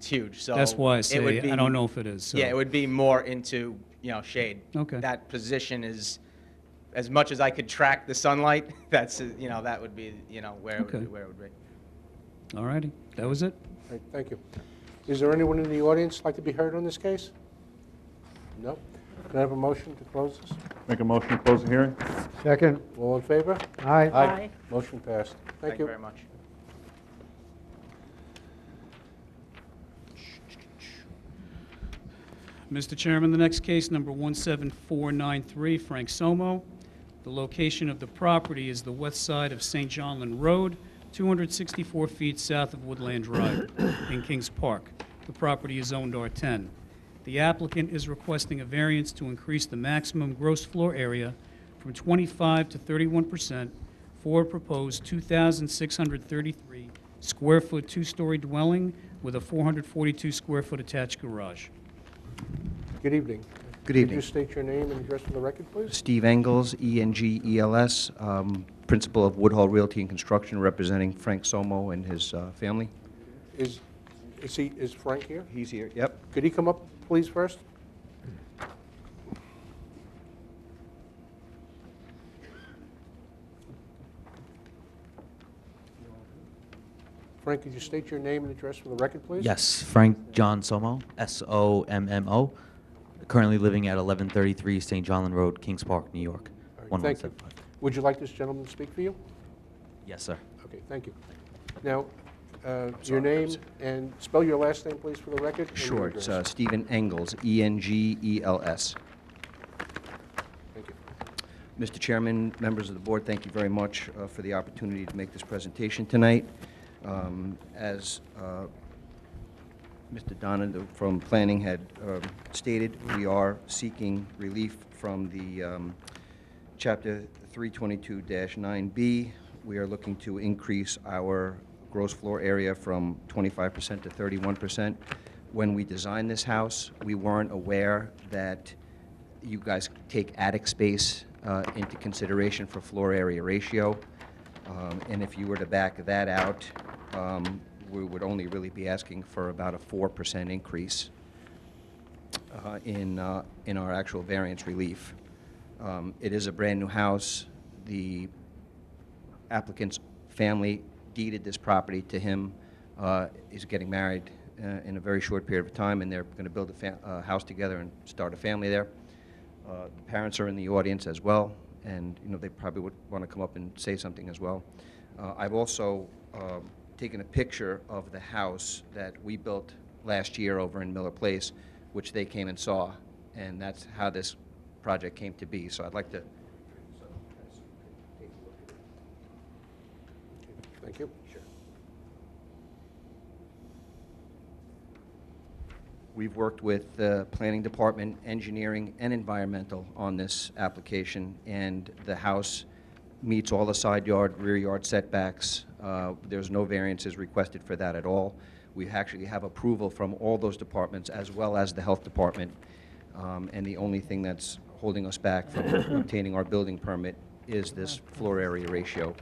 huge. So That's why I it say would be, I don't know if it is. So. Yeah, it would be more into shade. Okay. That position is, as much as I could track the sunlight, that's that would be where Okay. it would be. All righty, that was it. Right, thank you. Is there anyone in the audience like to be heard on this case? No? Can I have a motion to close this? Make a motion to close the hearing? Second. All in favor? Aye. Aye. Motion passed. Thank you. very much. Mr. Chairman, the next case, number 17493, Frank Somo. The location of the property is the west side of St. John Lynn Road, 264 feet south of Woodland Drive in Kings Park. The property is zoned R10. The applicant is requesting a variance to increase the maximum gross floor area from 25 to 31% for a proposed 2,633 square foot two-story dwelling with a 442 square foot attached garage. Good evening. Good Could evening. you state your name and address for the record, please? Steve Engels, E-N-G-E-L-S, Principal of Woodhull Realty and Construction, representing Frank Somo and his family. Is Frank here? He's here. Yep. Could he come up, please, first? Frank, could you state your name and address for the record, please? Yes, Frank John Somo, Sommo, currently living at 1133 St. John Road, Kings Park, New York, All right, thank you. 1175. Would you like this gentleman to speak for you? Yes, sir. Okay, thank you. Now, your name and spell your last name, please, for the record. and your Sure, it's address. Stephen Engels, Engels. Thank you. Mr. Chairman, members of the board, thank you very much for the opportunity to make this presentation tonight. As Mr. Donovan from Planning had stated, we are seeking relief from the Chapter 322-9B. We are looking to increase our gross floor area from 25% to 31%. When we designed this house, we weren't aware that you guys take attic space into consideration for floor area ratio. And if you were to back that out, we would only really be asking for about a 4% increase in our actual variance relief. It is a brand-new house. The applicant's family deeded this property to him. He's getting married in a very short period of time, and they're going to build a house together and start a family there. The parents are in the audience as well, and they probably would want to come up and say something as well. I've also taken a picture of the house that we built last year over in Miller Place, which they came and saw, and that's how this project came to be. So I'd like to take a look at it. Thank you. Sure. We've worked with the Planning Department, Engineering, and Environmental on this application, and the house meets all the side yard, rear yard setbacks. There's no variances requested for that at all. We actually have approval from all those departments as well as the Health Department, and the only thing that's holding us back from obtaining our building permit is this floor area ratio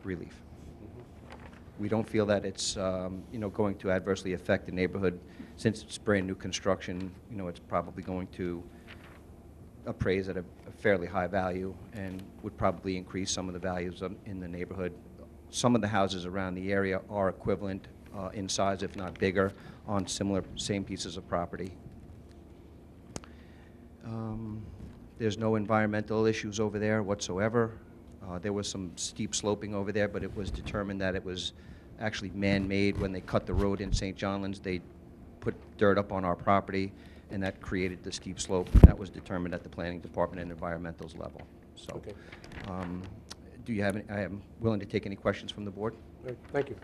relief. We don't feel that it's going to adversely affect the neighborhood. Since it's brand new construction, it's probably going to appraise at a fairly high value and would probably increase some of the values in the neighborhood. Some of the houses around the area are equivalent in size, if not bigger, on same pieces of property. There's no environmental issues over there whatsoever. There was some steep sloping over there, but it was determined that it was actually man-made. When they cut the road in St. John's, they put dirt up on our property, and that created the steep slope. That was determined at the Planning Department and Environmental's level. So, Okay. do you have any, I am willing to take any questions from the board. All right, thank you.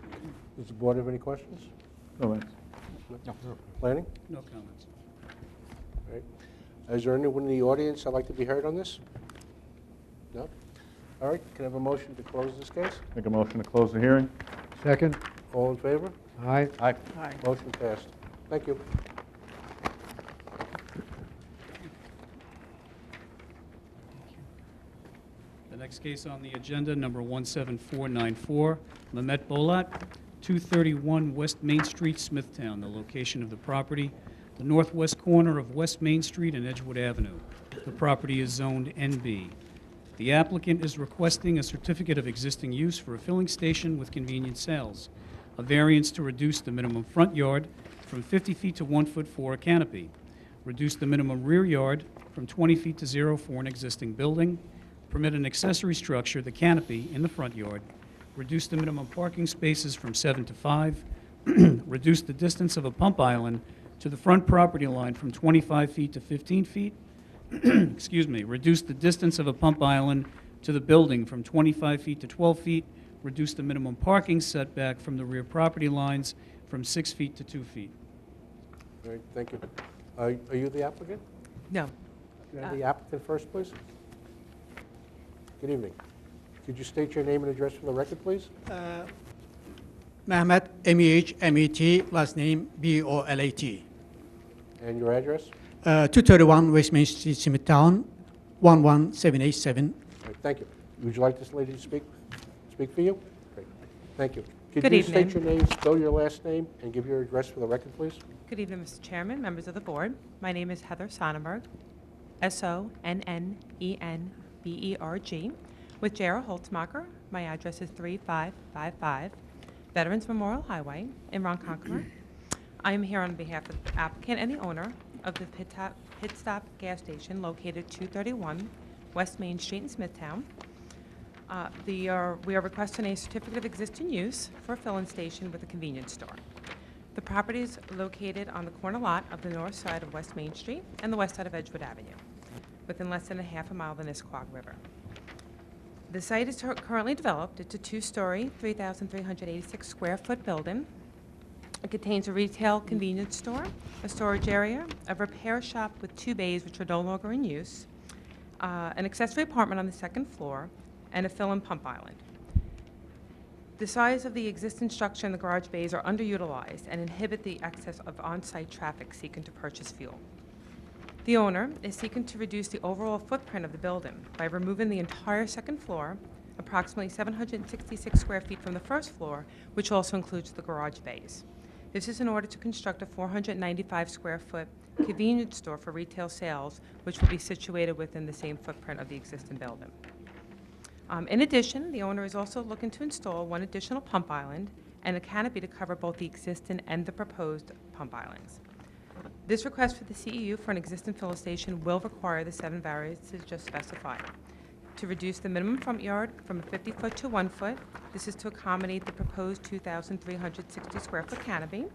Does the board have any questions? No, thanks. No. Planning? No comments. All right. Is there anyone in the audience that'd like to be heard on this? No? All right, can I have a motion to close this case? Make a motion to close the hearing? Second. All in favor? Aye. Aye. Motion passed. Thank you. The next case on the agenda, number 17494, Mehmet Bolat, 231 West Main Street, Smithtown, the location of the property, the northwest corner of West Main Street and Edgewood Avenue. The property is zoned NB. The applicant is requesting a certificate of existing use for a filling station with convenience sales, a variance to reduce the minimum front yard from 50 feet to 1 foot for a canopy, reduce the minimum rear yard from 20 feet to 0 for an existing building, permit an accessory structure, the canopy, in the front yard, reduce the minimum parking spaces from 7 to 5, reduce the distance of a pump island to the front property line from 25 feet to 15 feet, excuse me, reduce the distance of a pump island to the building from 25 feet to 12 feet, reduce the minimum parking setback from the rear property lines from 6 feet to 2 feet. All right, thank you. Are you the applicant? No. Can I have the applicant first, please? Good evening. Could you state your name and address for the record, please? Mehmet, M-E-H-M-E-T, last name B-O-L-A-T. And your address? 231 West Main Street, Smithtown, 11787. All right, thank you. Would you like this lady to speak for you? Great. Thank you. Could Good you evening. state your name, spell your last name, and give your address for the record, please? Good evening, Mr. Chairman, members of the board. My name is Heather Sonnenberg, Sonnenberg, with J.R. Holtzmacher. My address is 3555 Veterans Memorial Highway in Ronkonkoma. I am here on behalf of the applicant and the owner of the Pit Stop gas station located 231 West Main Street in Smithtown. We are requesting a certificate of existing use for a filling station with a convenience store. The property is located on the corner lot of the north side of West Main Street and the west side of Edgewood Avenue, within less than a half a mile of the Nisqually River. The site is currently developed. It's a two-story, 3,386 square foot building. It contains a retail convenience store, a storage area, a repair shop with 2 bays which are no longer in use, an accessory apartment on the second floor, and a fill and pump island. The size of the existing structure and the garage bays are underutilized and inhibit the access of on-site traffic seeking to purchase fuel. The owner is seeking to reduce the overall footprint of the building by removing the entire second floor, approximately 766 square feet from the first floor, which also includes the garage bays. This is in order to construct a 495 square foot convenience store for retail sales, which will be situated within the same footprint of the existing building. In addition, the owner is also looking to install 1 additional pump island and a canopy to cover both the existing and the proposed pump islands. This request for the CEU for an existing filling station will require the 7 variances just specified. To reduce the minimum front yard from a 50-foot to 1 foot, this is to accommodate the proposed 2,360 square foot canopy.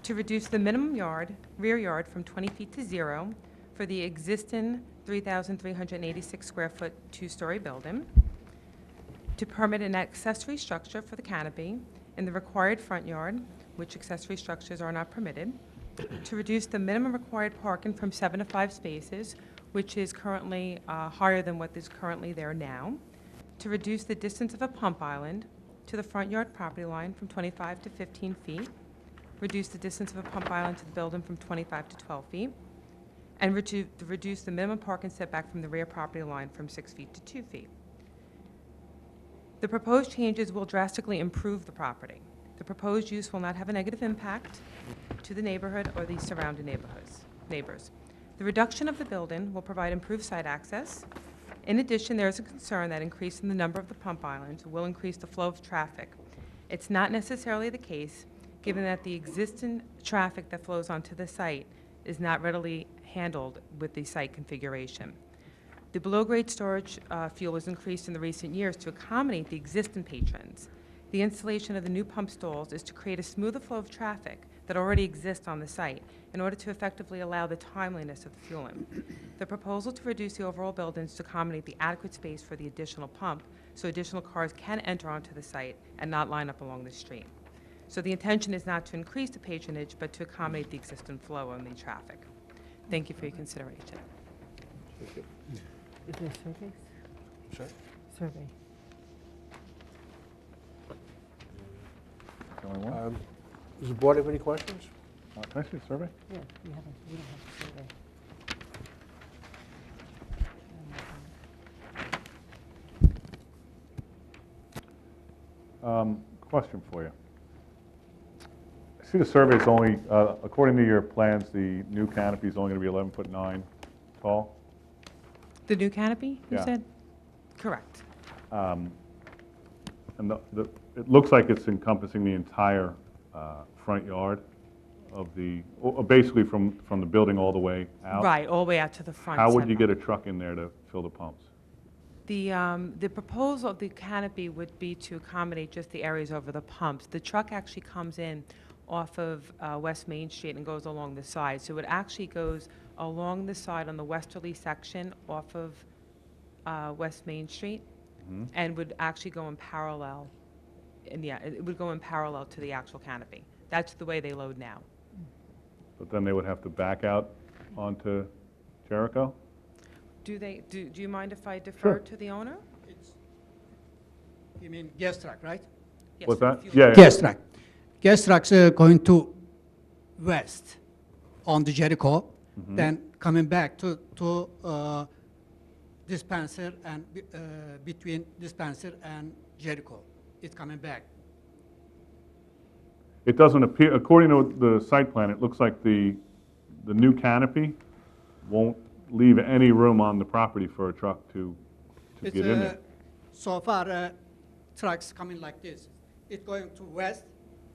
To reduce the minimum rear yard from 20 feet to 0 for the existing 3,386 square foot 2-story building. To permit an accessory structure for the canopy in the required front yard, which accessory structures are not permitted. To reduce the minimum required parking from 7 to 5 spaces, which is currently higher than what is currently there now. To reduce the distance of a pump island to the front yard property line from 25 to 15 feet. Reduce the distance of a pump island to the building from 25 to 12 feet. And reduce the minimum parking setback from the rear property line from 6 feet to 2 feet. The proposed changes will drastically improve the property. The proposed use will not have a negative impact to the neighborhood or the surrounding neighbors. The reduction of the building will provide improved site access. In addition, there is a concern that increasing the number of the pump islands will increase the flow of traffic. It's not necessarily the case, given that the existing traffic that flows onto the site is not readily handled with the site configuration. The below-grade storage fuel was increased in the recent years to accommodate the existing patrons. The installation of the new pump stalls is to create a smoother flow of traffic that already exists on the site in order to effectively allow the timeliness of the fueling. The proposal to reduce the overall buildings to accommodate the adequate space for the additional pump so additional cars can enter onto the site and not line up along the street. So the intention is not to increase the patronage, but to accommodate the existing flow on the traffic. Thank you for your consideration. Is there surveys? Sir? Survey. Does the board have any questions? Can I see the survey? Yeah, we don't have a survey. Question for you. I see the survey is only, according to your plans, the new canopy is only going to be 11'9" tall. The new canopy, you Yeah. said? Correct. And it looks like it's encompassing the entire front yard of the, basically from the building all the way out. Right, all the way out to the front. How would you setback. get a truck in there to fill the pumps? The proposal of the canopy would be to accommodate just the areas over the pumps. The truck actually comes in off of West Main Street and goes along the side. So it actually goes along the side on the westerly section off of West Main Street and would actually go in parallel. And yeah, it would go in parallel to the actual canopy. That's the way they load now. But then they would have to back out onto Jericho? Do you mind if I defer Sure. to the owner? You mean gas truck, right? Yes, What's for the that? fuel. Yeah, yeah. Gas truck. Gas trucks going to west on the Jericho, then coming back to dispenser and between dispenser and Jericho. It's coming back. It doesn't appear, according to the site plan, it looks like the new canopy won't leave any room on the property for a truck to It's get in there. so far trucks coming like this. it going to west,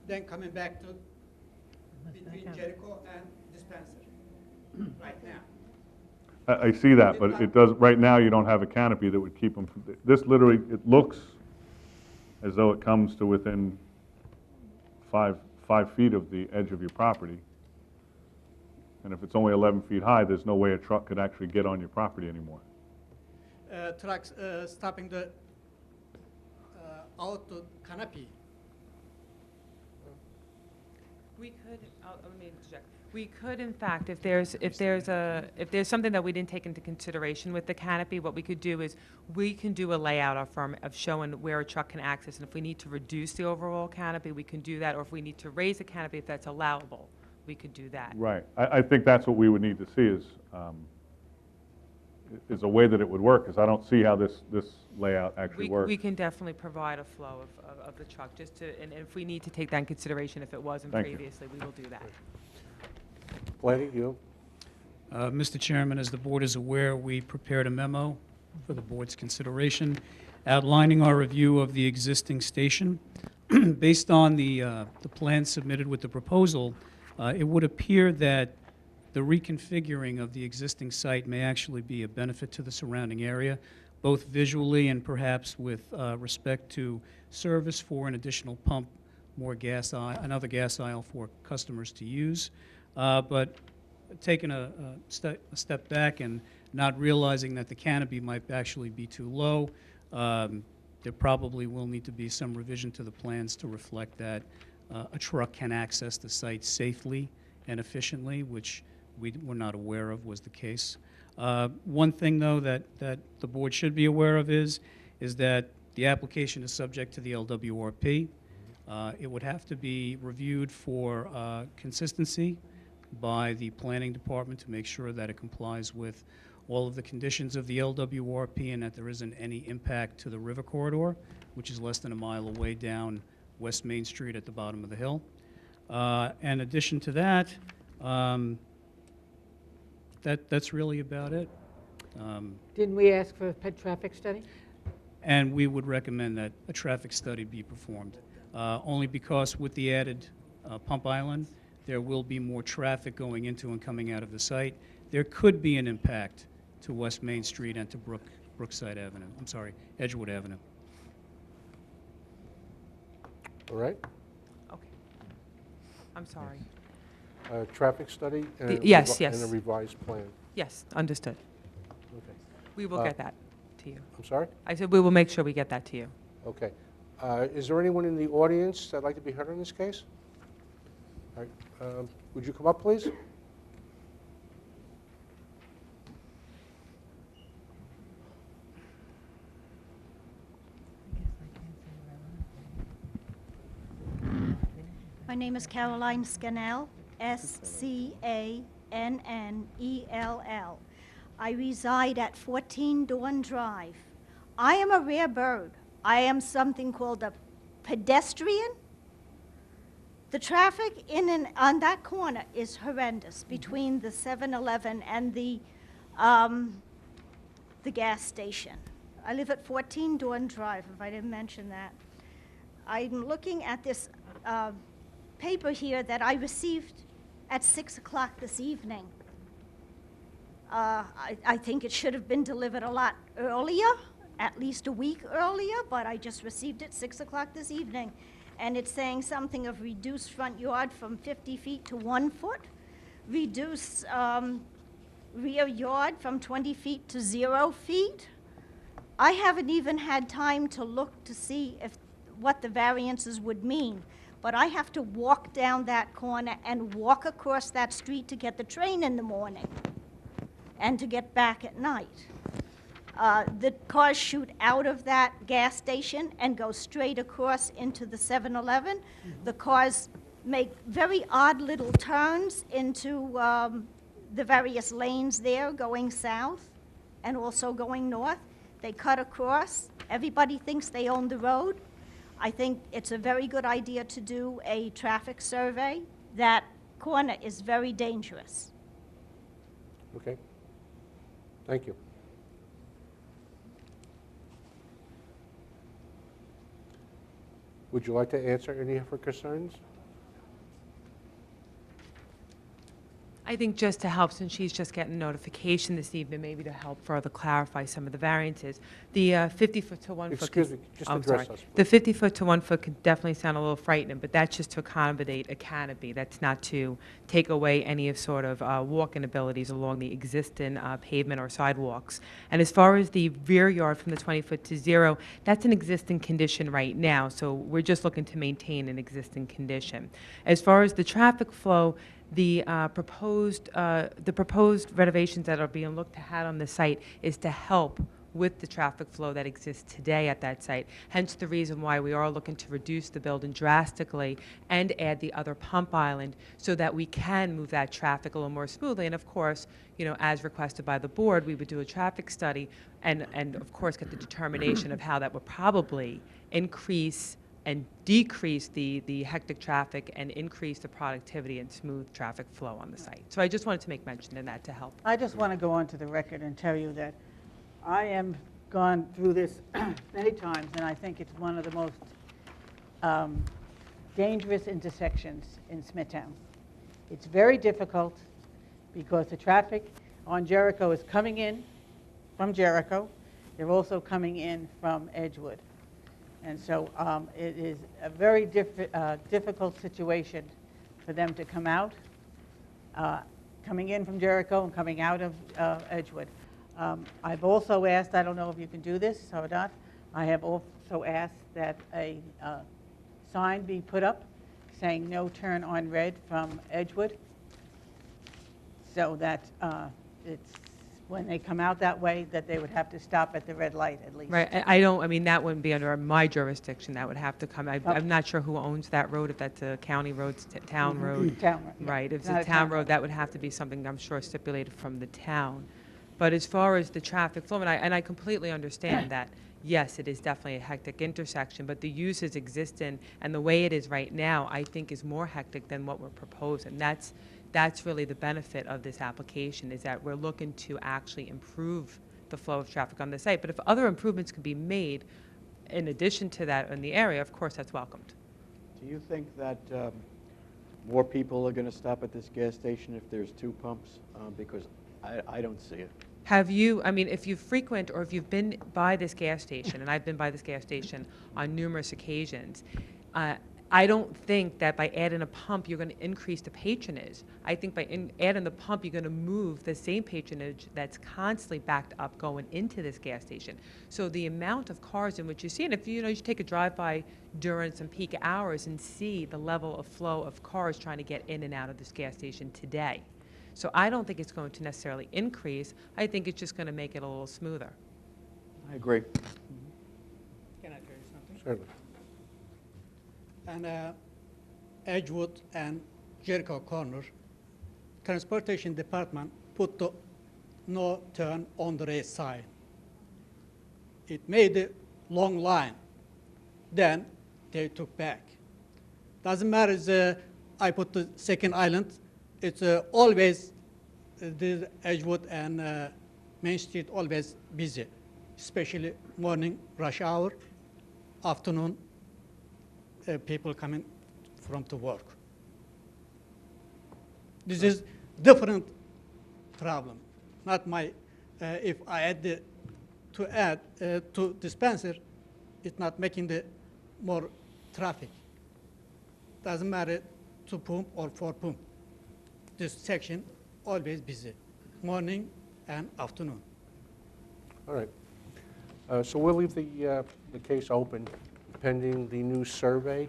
then coming back to between Jericho and Dispenser, right now. I see that, but it does, right now, you don't have a canopy that would keep them, this literally, it looks as though it comes to within 5 feet of the edge of your property. And if it's only 11 feet high, there's no way a truck could actually get on your property anymore. Trucks stopping the out the canopy. We could, let me interject. We could, in fact, if there's something that we didn't take into consideration with the canopy, what we could do is we can do a layout of showing where a truck can access, and if we need to reduce the overall canopy, we can do that, or if we need to raise the canopy, if that's allowable, we could do that. Right. I think that's what we would need to see is a way that it would work, because I don't see how this layout actually works. We can definitely provide a flow of the truck, just to, and if we need to take that in consideration, if it wasn't Thank you. previously, we will do that. Planning, you? Mr. Chairman, as the board is aware, we prepared a memo for the board's consideration outlining our review of the existing station. Based on the plan submitted with the proposal, it would appear that the reconfiguring of the existing site may actually be a benefit to the surrounding area, both visually and perhaps with respect to service for an additional pump, another gas aisle for customers to use. But taking a step back and not realizing that the canopy might actually be too low, there probably will need to be some revision to the plans to reflect that a truck can access the site safely and efficiently, which we were not aware of was the case. One thing, though, that the board should be aware of is that the application is subject to the LWRP. It would have to be reviewed for consistency by the planning department to make sure that it complies with all of the conditions of the LWRP and that there isn't any impact to the river corridor, which is less than a mile away down West Main Street at the bottom of the hill. In addition to that, that's really about it. Didn't we ask for a pet traffic study? And we would recommend that a traffic study be performed, only because with the added pump island, there will be more traffic going into and coming out of the site. There could be an impact to West Main Street and to Brookside Avenue. I'm sorry, Edgewood Avenue. All right? Okay. I'm sorry. Traffic study? And Yes. And a revised plan. Yes, understood. Okay. We will get that to you. I'm sorry? I said we will make sure we get that to you. Okay. Is there anyone in the audience that'd like to be heard in this case? All right. Would you come up, please? My name is Caroline Scannell, Scannell. I reside at 14 Dawn Drive. I am a rare bird. I am something called a pedestrian. The traffic in and on that corner is horrendous between the 7-Eleven and the gas station. I live at 14 Dawn Drive, if I didn't mention that. I'm looking at this paper here that I received at 6 o'clock this evening. I think it should have been delivered a lot earlier, at least a week earlier, but I just received it 6 o'clock this evening. And it's saying something of reduce front yard from 50 feet to 1 foot, reduce rear yard from 20 feet to 0 feet. I haven't even had time to look to see what the variances would mean, but I have to walk down that corner and walk across that street to get the train in the morning and to get back at night. The cars shoot out of that gas station and go straight across into the 7-Eleven. The cars make very odd little turns into the various lanes there going south and also going north. They cut across. Everybody thinks they own the road. I think it's a very good idea to do a traffic survey. That corner is very dangerous. Okay. Thank you. Would you like to answer any of her concerns? I think just to help, since she's just getting notification this evening, maybe to help further clarify some of the variances. The 50-foot to 1 foot. Excuse me, just address us, The 50-foot to 1 foot could definitely sound a little frightening, but that's just to accommodate a canopy. That's not to take away any of sort of walking abilities along the existing pavement or sidewalks. And as far as the rear yard from the 20-foot to 0, that's an existing condition right now, so we're just looking to maintain an existing condition. As far as the traffic flow, the proposed renovations that are being looked at on the site is to help with the traffic flow that exists today at that site. Hence the reason why we are looking to reduce the building drastically and add the other pump island so that we can move that traffic a little more smoothly. And of course, you know, as requested by the board, we would do a traffic study and of course get the determination of how that would probably increase and decrease the hectic traffic and increase the productivity and smooth traffic flow on the site. So I just wanted to make mention of that to help. I just want to go on to the record and tell you that I am gone through this many times, and I think it's one of the most dangerous intersections in Smithtown. It's very difficult because the traffic on Jericho is coming in from Jericho. They're also coming in from Edgewood. And so it is a very difficult situation for them to come out, coming in from Jericho and coming out of Edgewood. I've also asked, I don't know if you can do this or not, I have also asked that a sign be put up saying no turn on red from Edgewood, so that it's when they come out that way, that they would have to stop at the red light at least. Right, I mean, that wouldn't be under my jurisdiction, that would have to come, I'm not sure who owns that road, if that's a county road, town road. Town road, yeah. Right, if It's it's not a town road, that would have to be something, I'm sure, stipulated from the town. But as far as the traffic flow, and I completely understand that, yes, it is definitely a hectic intersection, but the uses existing and the way it is right now, I think is more hectic than what we're proposing. That's really the benefit of this application, is that we're looking to actually improve the flow of traffic on the site. But if other improvements can be made in addition to that in the area, of course, that's welcomed. Do you think that more people are going to stop at this gas station if there's 2 pumps? Because I don't see it. Have you, I mean, if you frequent or if you've been by this gas station, and I've been by this gas station on numerous occasions, I don't think that by adding a pump, you're going to increase the patronage. I think by adding the pump, you're going to move the same patronage that's constantly backed up going into this gas station. So the amount of cars in which you see, and if you take a drive-by during some peak hours and see the level of flow of cars trying to get in and out of this gas station today. So I don't think it's going to necessarily increase. I think it's just going to make it a little smoother. I agree. Can I tell you something? Certainly. And Edgewood and Jericho corner, transportation department put the no turn on the red side. It made a long line. Then they took back. Doesn't matter, I put the second island, it's always the Edgewood and Main Street always busy, especially morning rush hour, afternoon, people coming from to work. This is different problem, not my, if I add to dispenser, it's not making the more traffic. Doesn't matter 2 pump or 4 pump. This section always busy, morning and afternoon. All right. So we'll leave the case open pending the new survey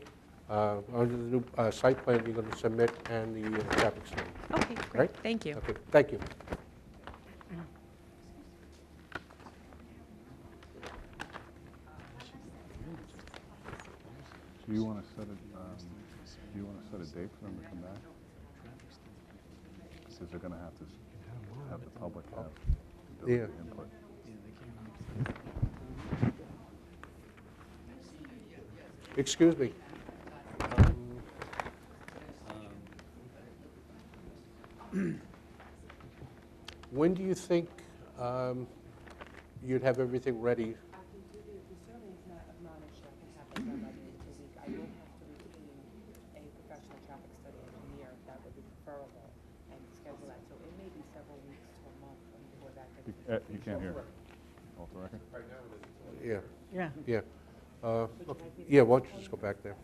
under the new site plan you're going to submit and the traffic study. Okay, great. Right? Thank you. Okay, thank you. Do you want to set a date for them to come back? Because they're going to have the public have the ability to input. Excuse me. When do you think you'd have everything ready? The survey is not, I'm not sure I can have that done by the end of the week. I referable and schedule that. So it may be several weeks to a month before that gets. You can't hear. Off the record? Yeah. Yeah. Yeah. Okay. Yeah, why don't you just go back there?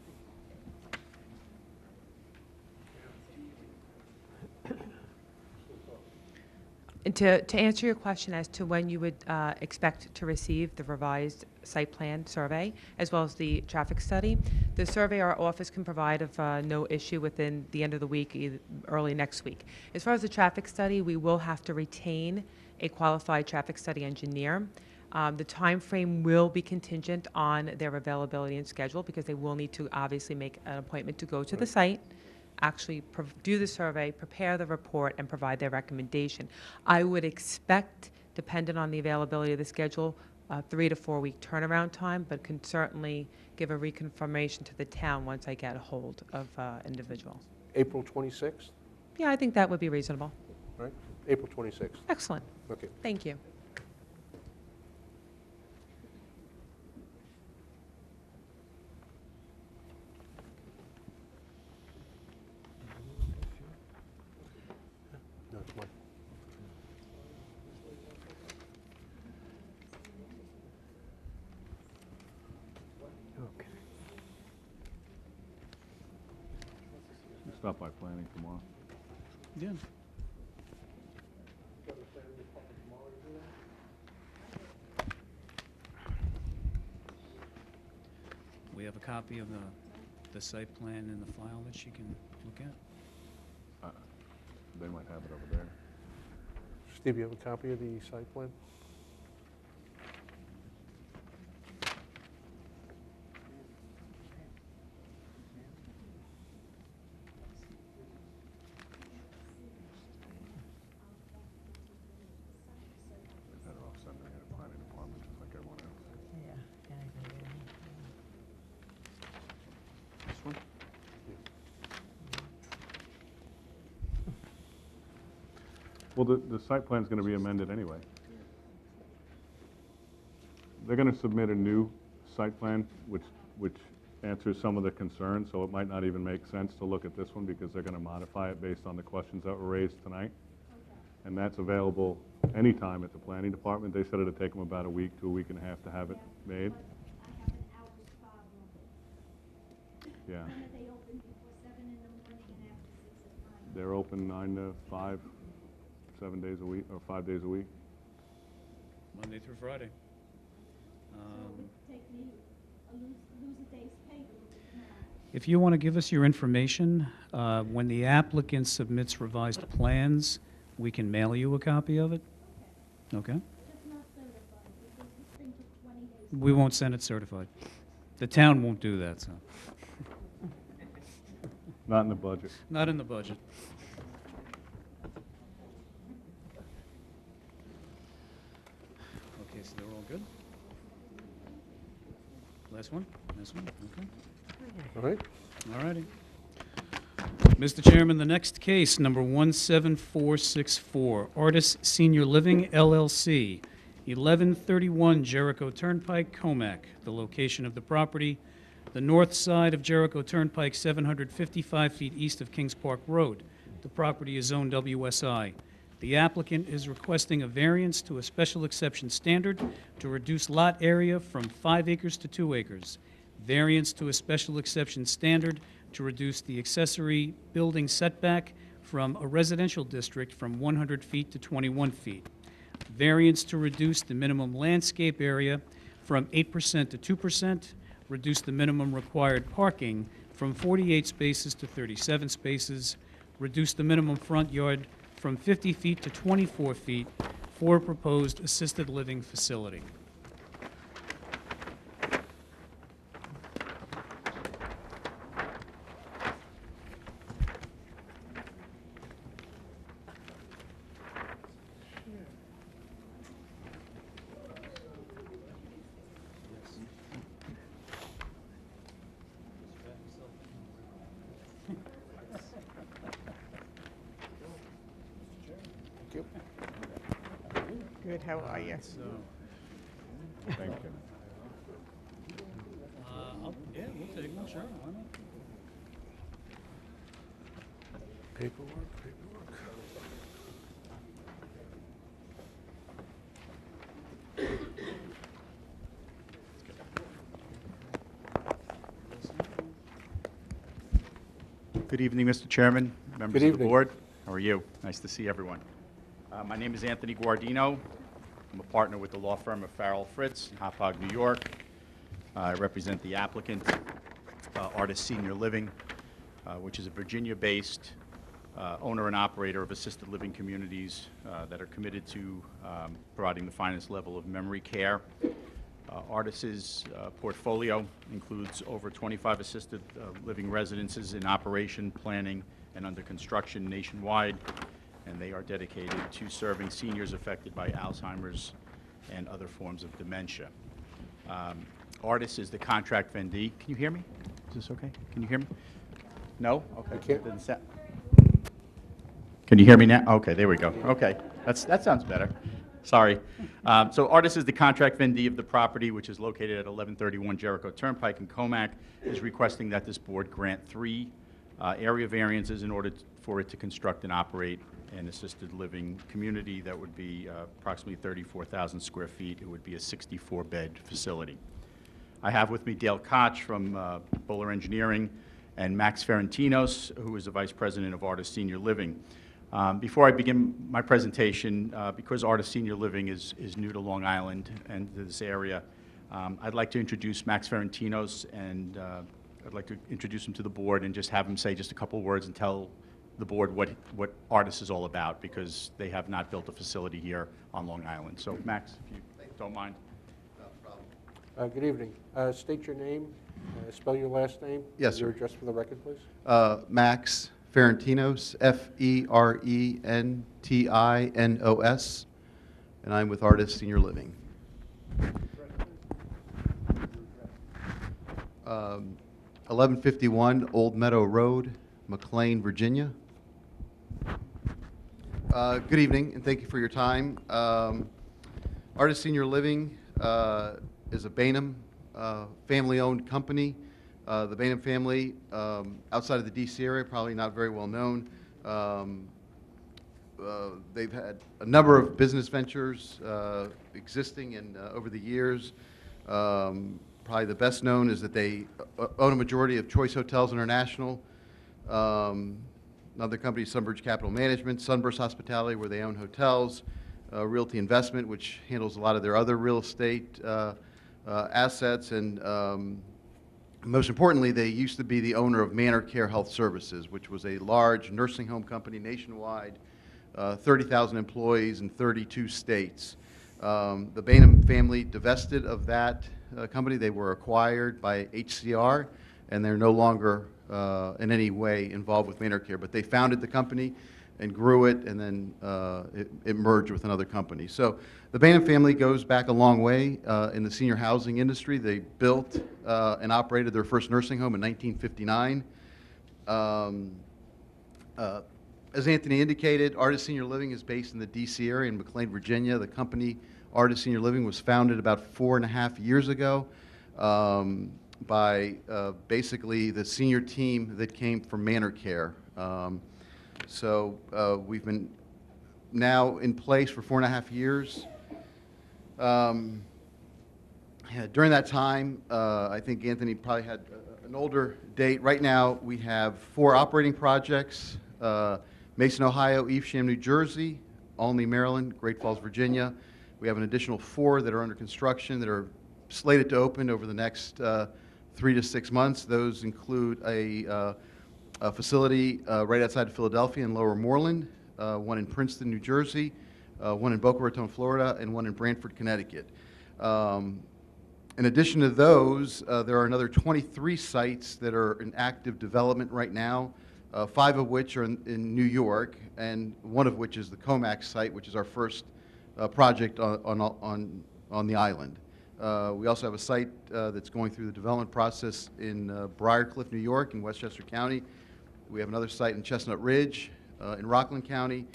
And to answer your question as to when you would expect to receive the revised site plan survey, as well as the traffic study, the survey our office can provide of no issue within the end of the week, either early next week. As far as the traffic study, we will have to retain a qualified traffic study engineer. The time frame will be contingent on their availability and schedule, because they will need to obviously make an appointment to go to the site, actually do the survey, prepare the report, and provide their recommendation. I would expect, dependent on the availability of the schedule, a 3 to 4 week turnaround time, but can certainly give a reconfirmation to the town once I get a hold of individual. April 26th, Yeah, I think that would be reasonable. right? April 26th. Excellent. Okay. Thank you. No, come on. Okay. Stop by planning tomorrow. Yeah. We have a copy of the site plan in the file that she can look at. They might have it over there. Steve, you have a copy of the site plan? They're better off sending it to planning department just like everyone else. Yeah. This one? Well, the site plan's going to be amended anyway. They're going to submit a new site plan, which answers some of the concerns, so it might not even make sense to look at this one because they're going to modify it based on the questions that were raised tonight. And that's available anytime at the planning department. They said it'd take them about a week to a week and a half to have it made. Yeah. They're open 9 to 5, 7 days a week, or 5 days a week. Monday through Friday. If you want to give us your information, when the applicant submits revised plans, we can mail you a copy of it. Okay? We won't send it certified. The town won't do that, so. Not in the budget. Not in the budget. Okay, so they're all good? Last one? Last one? Okay. All right. All righty. Mr. Chairman, the next case, number 17464, Artis Senior Living, LLC, 1131 Jericho Turnpike, Comac. The location of the property, the north side of Jericho Turnpike, 755 feet east of Kings Park Road. The property is zoned WSI. The applicant is requesting a variance to a special exception standard to reduce lot area from 5 acres to 2 acres. Variance to a special exception standard to reduce the accessory building setback from a residential district from 100 feet to 21 feet. Variance to reduce the minimum landscape area from 8% to 2%, reduce the minimum required parking from 48 spaces to 37 spaces, reduce the minimum front yard from 50 feet to 24 feet for a proposed assisted living facility. Good, how are you? Thank you. Yeah, we'll take one, sure, why not? Paperwork. Good evening, Mr. Chairman, members Good of the evening. board. How are you? Nice to see everyone. My name is Anthony Guardino. I'm a partner with the law firm of Farrell Fritz in Hauppauge, New York. I represent the applicant, Artist Senior Living, which is a Virginia-based owner and operator of assisted living communities that are committed to providing the finest level of memory care. Artist's portfolio includes over 25 assisted living residences in operation, planning, and under construction nationwide, and they are dedicated to serving seniors affected by Alzheimer's and other forms of dementia. Artist is the contract vendee. Can you hear me? Is this okay? Can you hear me? No? Okay. I can't. Doesn't sound- Can you hear me now? Okay, there we go. Okay, that sounds better. Sorry. So Artist is the contract vendee of the property, which is located at 1131 Jericho Turnpike in Comac, is requesting that this board grant 3 area variances in order for it to construct and operate an assisted living community that would be approximately 34,000 square feet. It would be a 64-bed facility. I have with me Dale Koch from Bowler Engineering and Max Ferentinos, who is the Vice President of Artist Senior Living. Before I begin my presentation, because Artist Senior Living is new to Long Island and to this area, I'd like to introduce Max Ferentinos, and I'd like to introduce him to the board and just have him say just a couple words and tell the board what Artist is all about, because they have not built a facility here on Long Island. So Max, if you don't mind. Good evening. State your name, spell your last name. Yes, Your sir. address for the record, please. Max Ferentinos, Ferentinos, and I'm with Artist Senior Living. 1151 Old Meadow Road, McLean, Virginia. Good evening, and thank you for your time. Artist Senior Living is a Bainham family-owned company. The Bainham family, outside of the D.C. area, probably not very well known. They've had a number of business ventures existing and over the years. Probably the best known is that they own a majority of Choice Hotels International. Another company, Sunbridge Capital Management, Sunburst Hospitality, where they own hotels, Realty Investment, which handles a lot of their other real estate assets, and most importantly, they used to be the owner of Manor Care Health Services, which was a large nursing home company nationwide, 30,000 employees in 32 states. The Bainham family divested of that company. They were acquired by HCR, and they're no longer in any way involved with Manor Care, but they founded the company and grew it, and then it merged with another company. So the Bainham family goes back a long way in the senior housing industry. They built and operated their first nursing home in 1959. As Anthony indicated, Artist Senior Living is based in the D.C. area in McLean, Virginia. The company, Artist Senior Living, was founded about 4.5 years ago by basically the senior team that came from Manor Care. So we've been now in place for 4.5 years. During that time, I think Anthony probably had an older date. Right now, we have 4 operating projects: Mason, Ohio, Evesham, New Jersey, Olney, Maryland, Great Falls, Virginia. We have an additional 4 that are under construction that are slated to open over the next 3 to 6 months. Those include a facility right outside of Philadelphia in Lower Moreland, one in Princeton, New Jersey, one in Boca Raton, Florida, and one in Brantford, Connecticut. In addition to those, there are another 23 sites that are in active development right now, 5 of which are in New York, and one of which is the Comac site, which is our first project on the island. We also have a site that's going through the development process in Briarcliff, New York, in Westchester County. We have another site in Chestnut Ridge in Rockland County,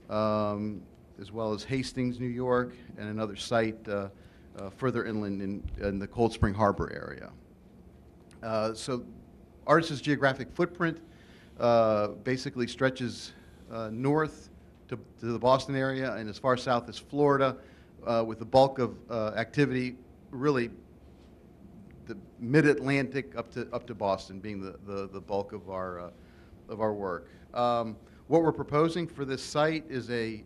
as well as Hastings, New York, and another site further inland in the Cold Spring Harbor area. So Artist's geographic footprint, basically stretches north to the Boston area and as far south as Florida, with the bulk of activity really the mid-Atlantic up to Boston being the bulk of our work. What we're proposing for this site is a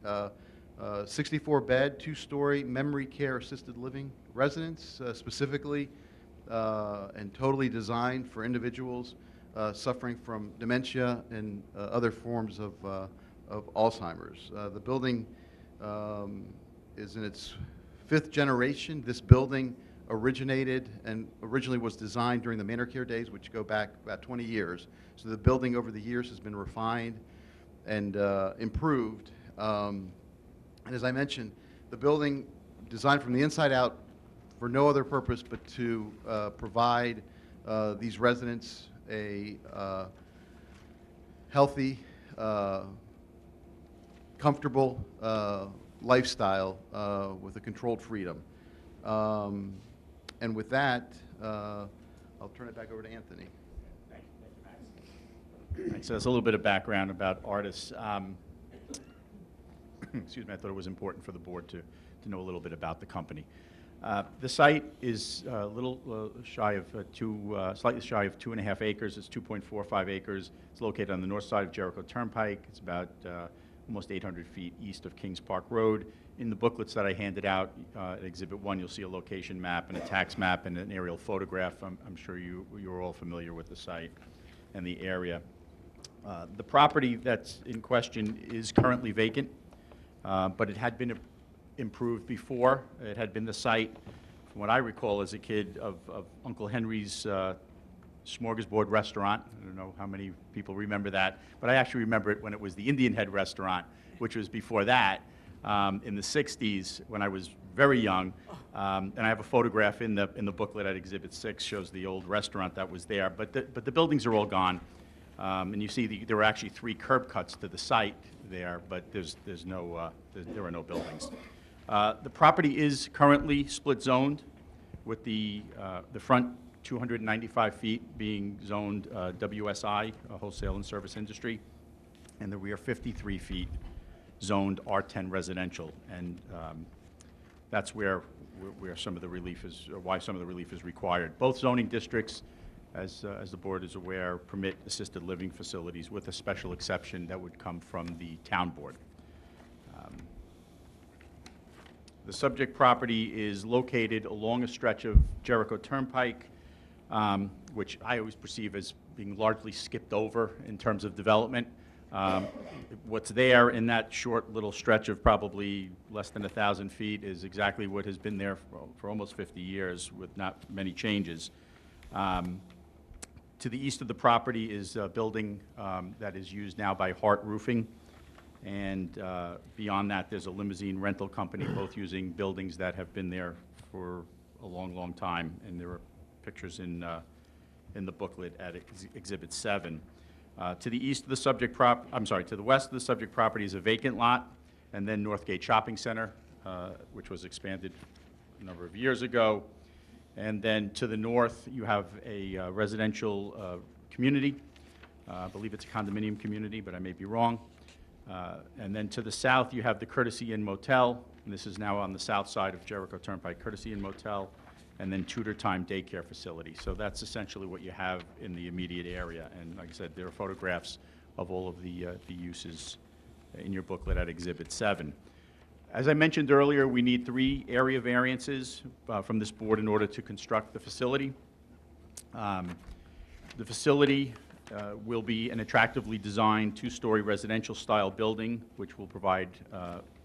64-bed, two-story memory care assisted living residence, specifically and totally designed for individuals suffering from dementia and other forms of Alzheimer's. The building is in its 5th generation. This building originated and originally was designed during the Manor Care days, which go back about 20 years. So the building over the years has been refined and improved. And as I mentioned, the building designed from the inside out for no other purpose but to provide these residents a healthy, comfortable lifestyle with a controlled freedom. And with that, I'll turn it back over to Anthony. Right, so that's a little bit of background about Artis. Excuse me, I thought it was important for the board to know a little bit about the company. The site is a little shy of slightly shy of 2.5 acres. It's 2.45 acres. It's located on the north side of Jericho Turnpike. It's about almost 800 feet east of Kings Park Road. In the booklets that I handed out at Exhibit 1, you'll see a location map and a tax map and an aerial photograph. I'm sure you're all familiar with the site and the area. The property that's in question is currently vacant, but it had been improved before. It had been the site, from what I recall as a kid, of Uncle Henry's Smorgasbord restaurant. I don't know how many people remember that, but I actually remember it when it was the Indian Head restaurant, which was before that, in the 60s when I was very young. And I have a photograph in the booklet at Exhibit 6, shows the old restaurant that was there. But the buildings are all gone. And you see there were actually 3 curb cuts to the site there, but there are no buildings. The property is currently split zoned, with the front 295 feet being zoned WSI, wholesale and service industry, and the rear 53 feet zoned R10 residential. And that's where some of the relief is, or why some of the relief is required. Both zoning districts, as the board is aware, permit assisted living facilities with a special exception that would come from the town board. The subject property is located along a stretch of Jericho Turnpike, which I always perceive as being largely skipped over in terms of development. What's there in that short little stretch of probably less than 1,000 feet is exactly what has been there for almost 50 years with not many changes. To the east of the property is a building that is used now by Hart Roofing. And beyond that, there's a limousine rental company, both using buildings that have been there for a long, long time. And there are pictures in the booklet at Exhibit 7. To the east of the subject to the west of the subject property is a vacant lot, and then Northgate Shopping Center, which was expanded a number of years ago. And then to the north, you have a residential community. I believe it's a condominium community, but I may be wrong. And then to the south, you have the Courtesy Inn Motel, and this is now on the south side of Jericho Turnpike, Courtesy Inn Motel, and then Tudor Time Daycare Facility. So that's essentially what you have in the immediate area. And like I said, there are photographs of all of the uses in your booklet at Exhibit 7. As I mentioned earlier, we need 3 area variances from this board in order to construct the facility. The facility will be an attractively designed 2-story residential style building, which will provide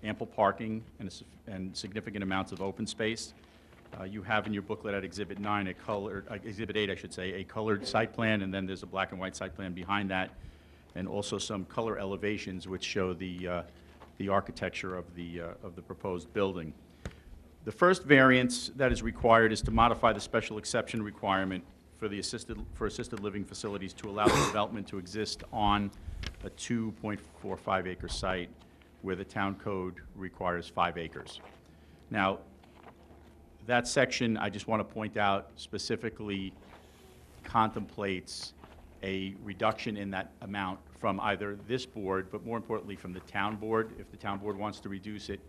ample parking and significant amounts of open space. You have in your booklet at Exhibit 9 Exhibit 8, I should say, a colored site plan, and then there's a black and white site plan behind that, and also some color elevations which show the architecture of the proposed building. The first variance that is required is to modify the special exception requirement for assisted living facilities to allow the development to exist on a 2.45 acre site where the town code requires 5 acres. Now, that section, I just want to point out, specifically contemplates a reduction in that amount from either this board, but more importantly from the town board. If the town board wants to reduce it,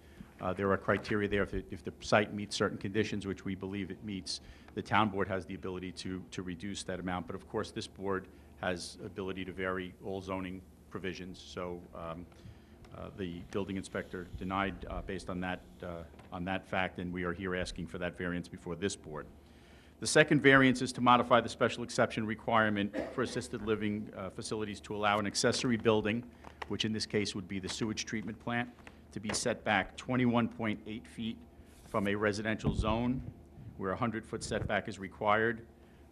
there are criteria there. If the site meets certain conditions, which we believe it meets, the town board has the ability to reduce that amount. But of course, this board has ability to vary all zoning provisions. So the building inspector denied based on that fact, and we are here asking for that variance before this board. The second variance is to modify the special exception requirement for assisted living facilities to allow an accessory building, which in this case would be the sewage treatment plant, to be set back 21.8 feet from a residential zone where a 100-foot setback is required.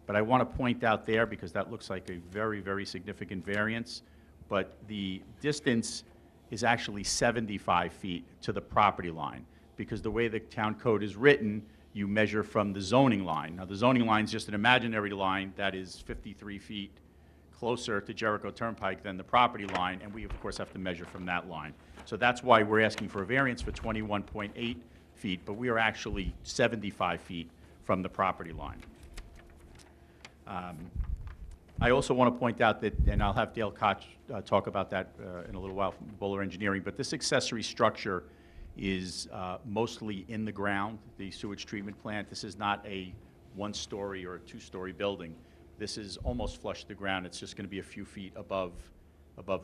But I want to point out there, because that looks like a very, very significant variance, but the distance is actually 75 feet to the property line, because the way the town code is written, you measure from the zoning line. Now, the zoning line is just an imaginary line that is 53 feet closer to Jericho Turnpike than the property line, and we, of course, have to measure from that line. So that's why we're asking for a variance for 21.8 feet, but we are actually 75 feet from the property line. I also want to point out that, and I'll have Dale Koch talk about that in a little while from Bowler Engineering, but this accessory structure is mostly in the ground, the sewage treatment plant. This is not a one-story or a two-story building. This is almost flush to the ground. It's just going to be a few feet above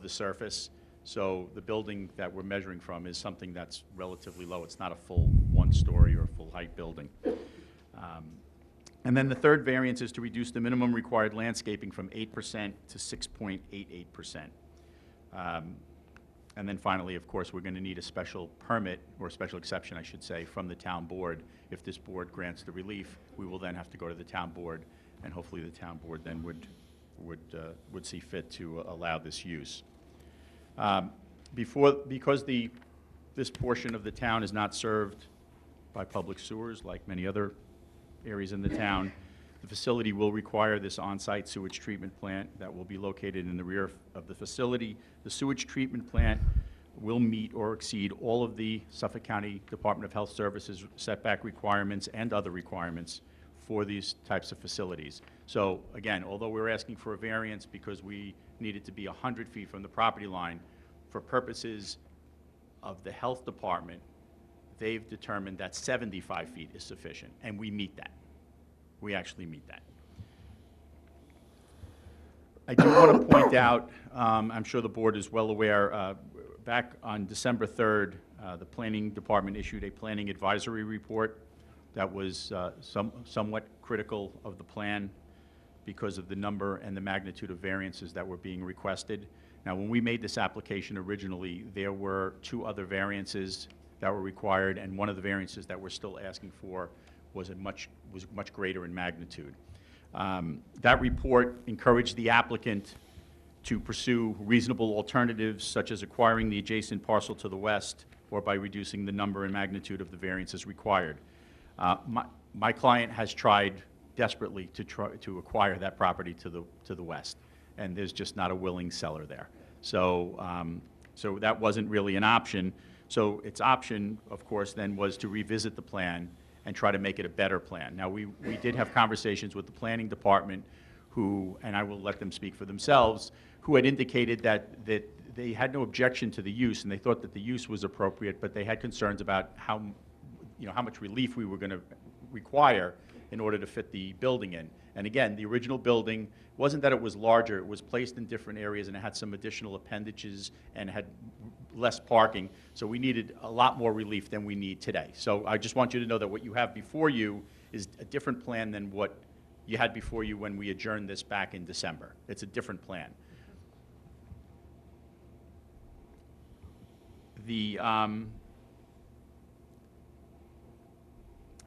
the surface. So the building that we're measuring from is something that's relatively low. It's not a full one-story or full-height building. And then the third variance is to reduce the minimum required landscaping from 8% to 6.88%. And then finally, of course, we're going to need a special permit, or a special exception, I should say, from the town board. If this board grants the relief, we will then have to go to the town board, and hopefully the town board then would see fit to allow this use. Because this portion of the town is not served by public sewers, like many other areas in the town, the facility will require this on-site sewage treatment plant that will be located in the rear of the facility. The sewage treatment plant will meet or exceed all of the Suffolk County Department of Health Services setback requirements and other requirements for these types of facilities. So again, although we're asking for a variance because we need it to be 100 feet from the property line, for purposes of the health department, they've determined that 75 feet is sufficient, and we meet that. We actually meet that. I do want to point out, I'm sure the board is well aware, back on December 3rd, the planning department issued a planning advisory report that was somewhat critical of the plan because of the number and the magnitude of variances that were being requested. Now, when we made this application originally, there were 2 other variances that were required, and one of the variances that we're still asking for was much greater in magnitude. That report encouraged the applicant to pursue reasonable alternatives, such as acquiring the adjacent parcel to the west, or by reducing the number and magnitude of the variances required. My client has tried desperately to acquire that property to the west, and there's just not a willing seller there. So, so that wasn't really an option. So its option, of course, then was to revisit the plan and try to make it a better plan. Now, we did have conversations with the planning department who, and I will let them speak for themselves, who had indicated that they had no objection to the use, and they thought that the use was appropriate, but they had concerns about how much relief we were going to require in order to fit the building in. And again, the original building wasn't that it was larger, it was placed in different areas, and it had some additional appendages and had less parking, so we needed a lot more relief than we need today. So I just want you to know that what you have before you is a different plan than what you had before you when we adjourned this back in December. It's a different plan.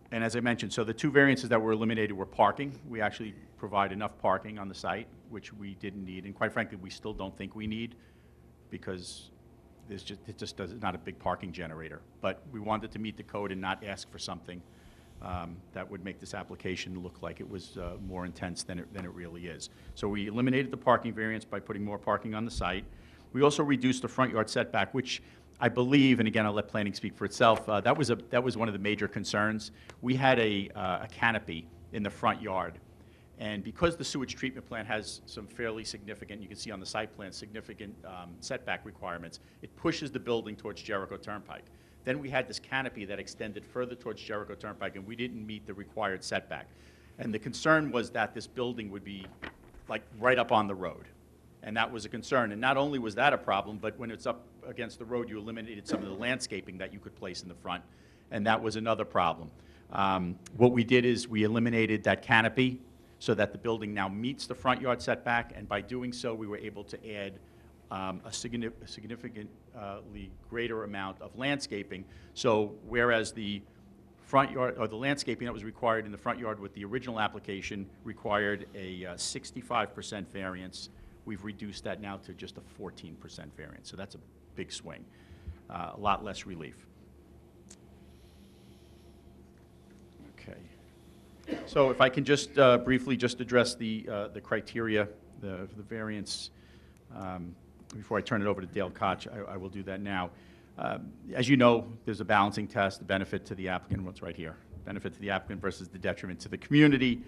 And as I mentioned, so the 2 variances that were eliminated were parking. We actually provide enough parking on the site, which we didn't need, and quite frankly, we still don't think we need, because it just does not a big parking generator. But we wanted to meet the code and not ask for something that would make this application look like it was more intense than it really is. So we eliminated the parking variance by putting more parking on the site. We also reduced the front yard setback, which I believe, and again, I'll let planning speak for itself, that was one of the major concerns. We had a canopy in the front yard, And because the sewage treatment plant has some fairly significant, you can see on the site plan, significant setback requirements, it pushes the building towards Jericho Turnpike. Then we had this canopy that extended further towards Jericho Turnpike, and we didn't meet the required setback. And the concern was that this building would be like right up on the road. And that was a concern. And not only was that a problem, but when it's up against the road, you eliminated some of the landscaping that you could place in the front. And that was another problem. What we did is we eliminated that canopy so that the building now meets the front yard setback. And by doing so, we were able to add a significantly greater amount of landscaping. So whereas the front yard, or the landscaping that was required in the front yard with the original application required a 65% variance, we've reduced that now to just a 14% variance. So that's a big swing, a lot less relief. Okay. So if I can just briefly just address the criteria, the variance, before I turn it over to Dale Koch, I will do that now. As you know, there's a balancing test, the benefit to the applicant, what's right here, benefit to the applicant versus the detriment to the community.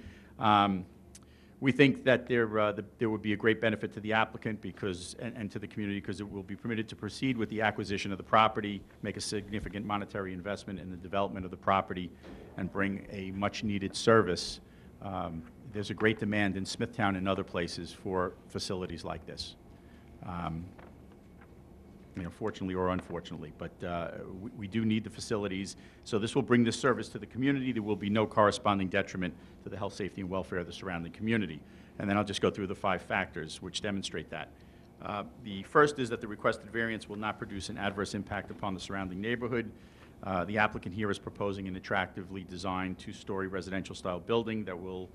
We think that there would be a great benefit to the applicant because, and to the community, because it will be permitted to proceed with the acquisition of the property, make a significant monetary investment in the development of the property, and bring a much-needed service. There's a great demand in Smithtown and other places for facilities like this. You know, fortunately or unfortunately, but we do need the facilities. So this will bring this service to the community. There will be no corresponding detriment to the health, safety, and welfare of the surrounding community. And then I'll just go through the 5 factors which demonstrate that. The first is that the requested variance will not produce an adverse impact upon the surrounding neighborhood. The applicant here is proposing an attractively designed 2-story residential-style building that will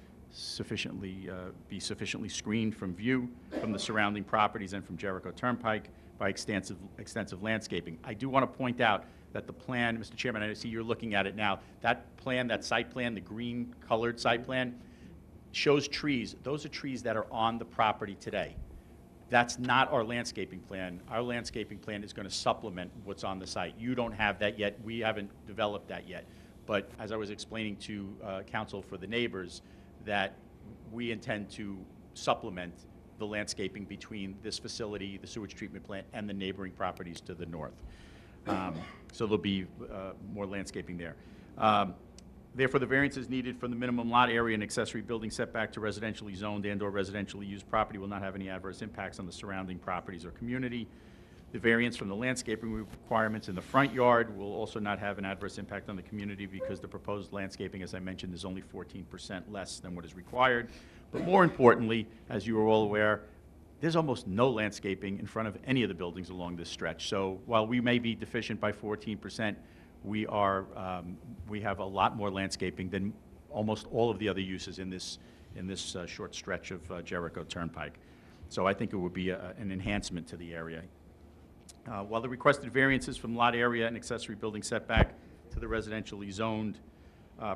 be sufficiently screened from view from the surrounding properties and from Jericho Turnpike by extensive landscaping. I do want to point out that the plan, Mr. Chairman, I see you're looking at it now, that plan, that site plan, the green-colored site plan, shows trees. Those are trees that are on the property today. That's not our landscaping plan. Our landscaping plan is going to supplement what's on the site. You don't have that yet. We haven't developed that yet. But as I was explaining to counsel for the neighbors, that we intend to supplement the landscaping between this facility, the sewage treatment plant, and the neighboring properties to the north. So there'll be more landscaping there. Therefore, the variance is needed from the minimum lot area and accessory building setback to residentially zoned and/or residentially used property will not have any adverse impacts on the surrounding properties or community. The variance from the landscaping requirements in the front yard will also not have an adverse impact on the community because the proposed landscaping, as I mentioned, is only 14% less than what is required. But more importantly, as you are all aware, there's almost no landscaping in front of any of the buildings along this stretch. So while we may be deficient by 14%, we have a lot more landscaping than almost all of the other uses in this short stretch of Jericho Turnpike. So I think it would be an enhancement to the area. While the requested variances from lot area and accessory building setback to the residentially zoned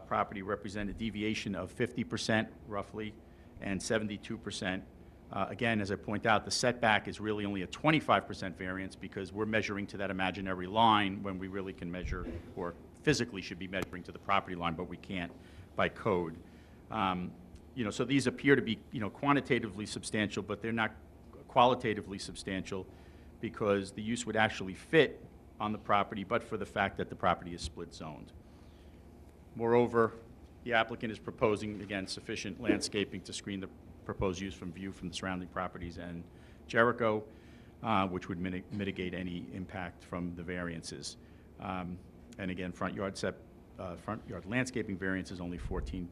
property represent a deviation of 50% roughly and 72%. Again, as I point out, the setback is really only a 25% variance because we're measuring to that imaginary line when we really can measure, or physically should be measuring to the property line, but we can't by code. You know, so these appear to be, you know, quantitatively substantial, but they're not qualitatively substantial because the use would actually fit on the property, but for the fact that the property is split zoned. Moreover, the applicant is proposing, again, sufficient landscaping to screen the proposed use from view from the surrounding properties and Jericho, which would mitigate any impact from the variances. And again, front yard landscaping variance is only 14%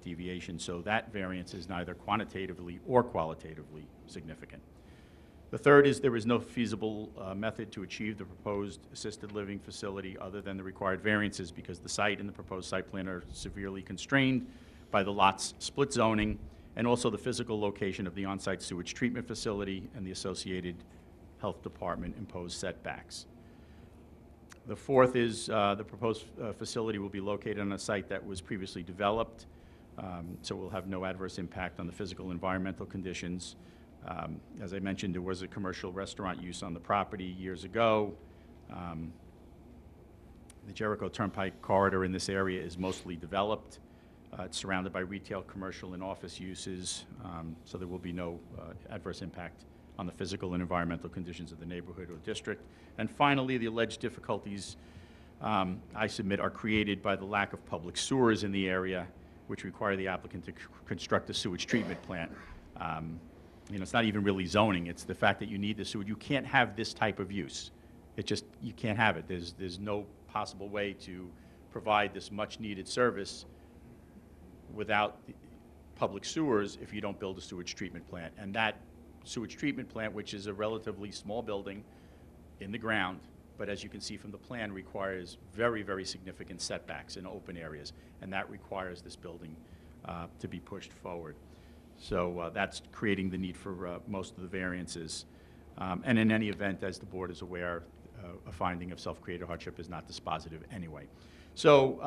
deviation, so that variance is neither quantitatively or qualitatively significant. The third is there is no feasible method to achieve the proposed assisted living facility other than the required variances because the site and the proposed site plan are severely constrained by the lot's split zoning and also the physical location of the on-site sewage treatment facility and the associated health department imposed setbacks. The fourth is the proposed facility will be located on a site that was previously developed, so it will have no adverse impact on the physical environmental conditions. As I mentioned, there was a commercial restaurant use on the property years ago. The Jericho Turnpike corridor in this area is mostly developed. It's surrounded by retail, commercial, and office uses, so there will be no adverse impact on the physical and environmental conditions of the neighborhood or district. And finally, the alleged difficulties I submit are created by the lack of public sewers in the area, which require the applicant to construct a sewage treatment plant. It's not even really zoning, it's the fact that you need the sewage. You can't have this type of use. You can't have it. There's no possible way to provide this much-needed service without public sewers if you don't build a sewage treatment plant. And that sewage treatment plant, which is a relatively small building in the ground, but as you can see from the plan, requires very, very significant setbacks in open areas, and that requires this building to be pushed forward. So that's creating the need for most of the variances. And in any event, as the board is aware, a finding of self-created hardship is not dispositive anyway. So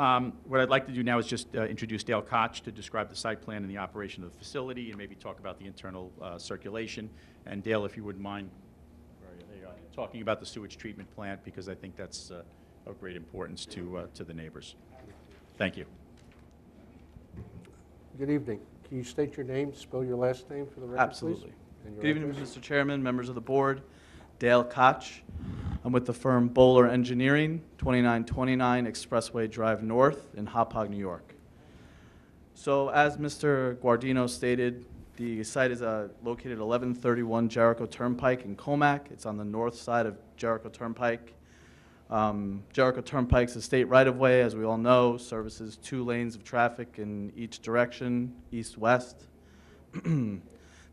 what I'd like to do now is just introduce Dale Koch to describe the site plan and the operation of the facility and maybe talk about the internal circulation. And Dale, if you wouldn't mind talking about the sewage treatment plant, because I think that's of great importance to the neighbors. Thank you. Good evening. Can you state your name, spell your last name for the record, Absolutely. please? And your Good evening, address? Mr. Chairman, members of the board. Dale Koch. I'm with the firm Bowler Engineering, 2929 Expressway Drive North in Hauppauge, New York. So as Mr. Guardino stated, the site is located at 1131 Jericho Turnpike in Comac. It's on the north side of Jericho Turnpike. Jericho Turnpike's a state right-of-way, as we all know, services 2 lanes of traffic in each direction, east-west. The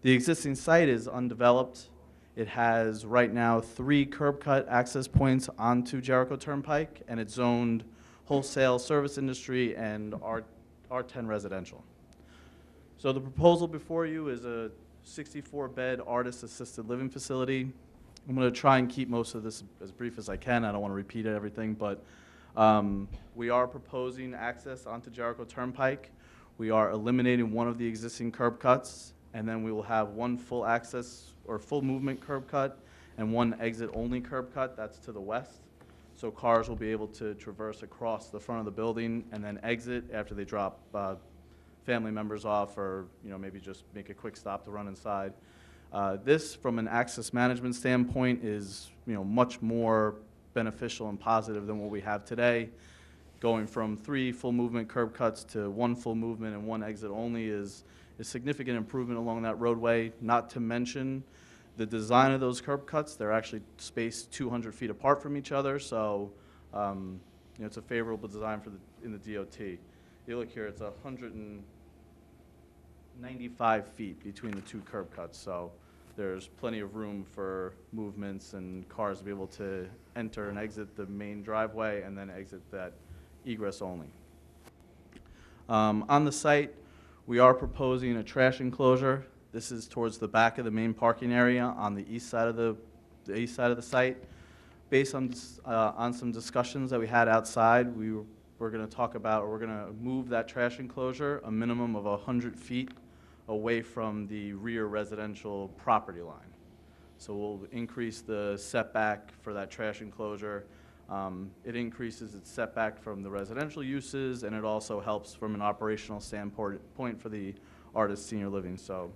existing site is undeveloped. It has right now 3 curb cut access points onto Jericho Turnpike, and it's zoned wholesale service industry and R10 residential. So the proposal before you is a 64-bed artist-assisted living facility. I'm going to try and keep most of this as brief as I can. I don't want to repeat everything, but we are proposing access onto Jericho Turnpike. We are eliminating one of the existing curb cuts, and then we will have 1 full access or full movement curb cut and 1 exit-only curb cut. That's to the west. So cars will be able to traverse across the front of the building and then exit after they drop family members off, or maybe just make a quick stop to run inside. This, from an access management standpoint, is much more beneficial and positive than what we have today. Going from 3 full movement curb cuts to 1 full movement and 1 exit only is a significant improvement along that roadway. Not to mention the design of those curb cuts. They're actually spaced 200 feet apart from each other, so it's a favorable design in the DOT. You look here, it's 195 feet between the 2 curb cuts, so there's plenty of room for movements and cars to be able to enter and exit the main driveway and then exit that egress only. On the site, we are proposing a trash enclosure. This is towards the back of the main parking area on the east side of the site. Based on some discussions that we had outside, we're going to talk about, or we're going to move that trash enclosure a minimum of 100 feet away from the rear residential property line. So we'll increase the setback for that trash enclosure. It increases its setback from the residential uses, and it also helps from an operational standpoint for the artist senior living. So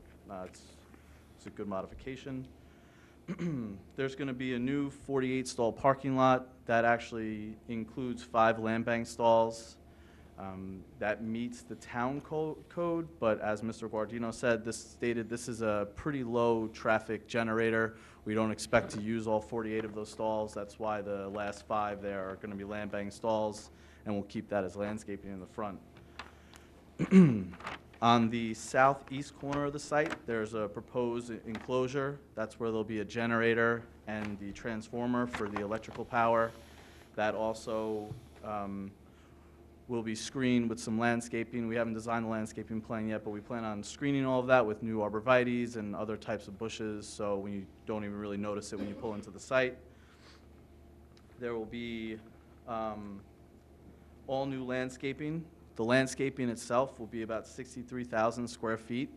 it's a good modification. There's going to be a new 48-stall parking lot that actually includes 5 land bank stalls. That meets the town code, but as Mr. Guardino said, this is a pretty low traffic generator. We don't expect to use all 48 of those stalls. That's why the last 5 there are going to be land bank stalls, and we'll keep that as landscaping in the front. On the southeast corner of the site, there's a proposed enclosure. That's where there'll be a generator and the transformer for the electrical power. That also will be screened with some landscaping. We haven't designed the landscaping plan yet, but we plan on screening all of that with new arborvitaes and other types of bushes, so you don't even really notice it when you pull into the site. There will be all new landscaping. The landscaping itself will be about 63,000 square feet.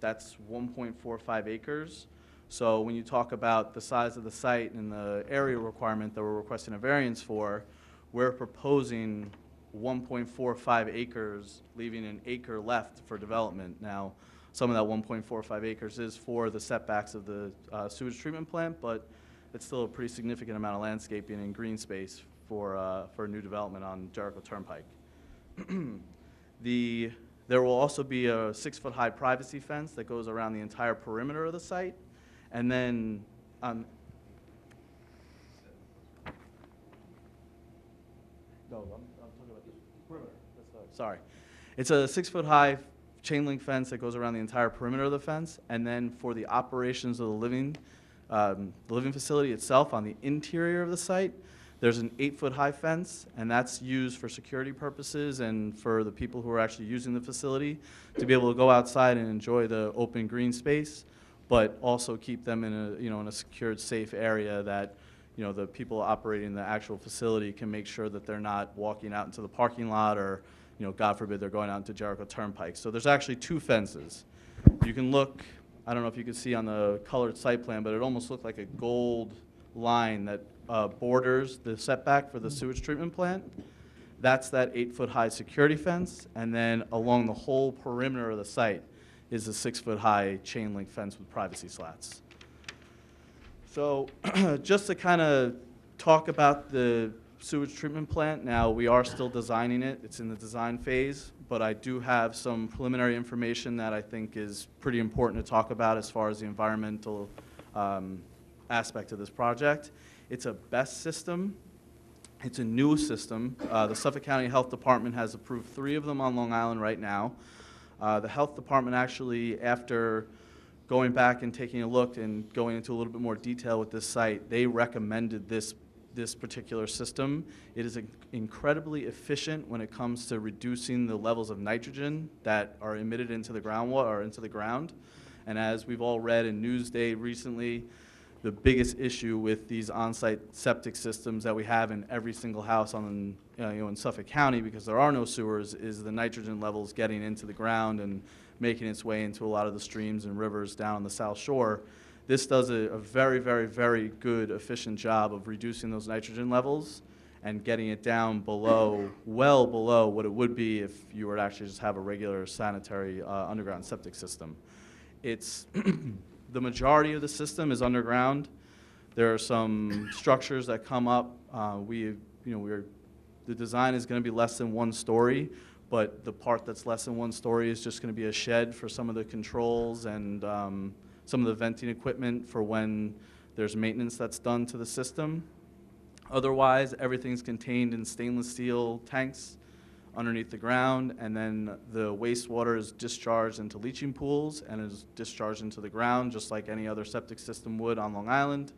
That's 1.45 acres. So when you talk about the size of the site and the area requirement that we're requesting a variance for, we're proposing 1.45 acres, leaving an acre left for development. Now, some of that 1.45 acres is for the setbacks of the sewage treatment plant, but it's still a pretty significant amount of landscaping and green space for new development on Jericho Turnpike. There will also be a 6-foot-high privacy fence that goes around the entire perimeter of the site. And then no, I'm talking about the perimeter. Sorry. It's a 6-foot-high chain link fence that goes around the entire perimeter of the fence. And then for the operations of the living facility itself on the interior of the site, there's an 8-foot-high fence, and that's used for security purposes and for the people who are actually using the facility to be able to go outside and enjoy the open green space, but also keep them in a secured, safe area that the people operating the actual facility can make sure that they're not walking out into the parking lot or God forbid they're going out into Jericho Turnpike. So there's actually 2 fences. You can look, I don't know if you can see on the colored site plan, but it almost looked like a gold line that borders the setback for the sewage treatment plant. That's that 8-foot-high security fence, and then along the whole perimeter of the site is a 6-foot-high chain link fence with privacy slats. So just to kind of talk about the sewage treatment plant, now we are still designing it. It's in the design phase, but I do have some preliminary information that I think is pretty important to talk about as far as the environmental aspect of this project. It's a BEST system. It's a new system. The Suffolk County Health Department has approved 3 of them on Long Island right now. The Health Department actually, after going back and taking a look and going into a little bit more detail with this site, they recommended this particular system. It is incredibly efficient when it comes to reducing the levels of nitrogen that are emitted into the groundwater or into the ground. And as we've all read in Newsday recently, the biggest issue with these on-site septic systems that we have in every single house in Suffolk County, because there are no sewers, is the nitrogen levels getting into the ground and making its way into a lot of the streams and rivers down on the South Shore. This does a very, very, very good, efficient job of reducing those nitrogen levels and getting it down below, well below what it would be if you were to actually just have a regular sanitary underground septic system. It's the majority of the system is underground. There are some structures that come up. The design is going to be less than 1 story, but the part that's less than 1 story is just going to be a shed for some of the controls and some of the venting equipment for when there's maintenance that's done to the system. Otherwise, everything's contained in stainless steel tanks underneath the ground, and then the wastewater is discharged into leaching pools and is discharged into the ground just like any other septic system would on Long Island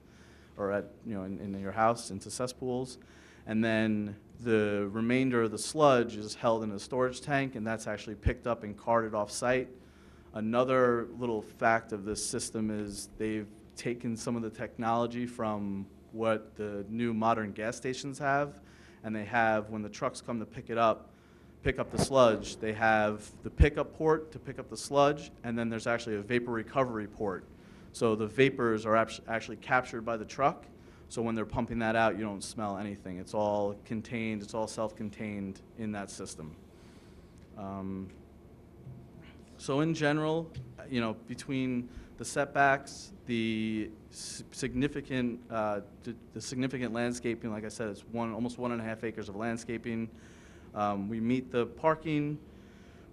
or in your house into cesspools. And then the remainder of the sludge is held in a storage tank, and that's actually picked up and carted off-site. Another little fact of this system is they've taken some of the technology from what the new modern gas stations have, and they have, when the trucks come to pick up the sludge, they have the pickup port to pick up the sludge, and then there's actually a vapor recovery port. So the vapors are actually captured by the truck, so when they're pumping that out, you don't smell anything. It's all contained, it's all self-contained in that system. So in general, between the setbacks, the significant landscaping, like I said, it's almost 1.5 acres of landscaping. We meet the parking.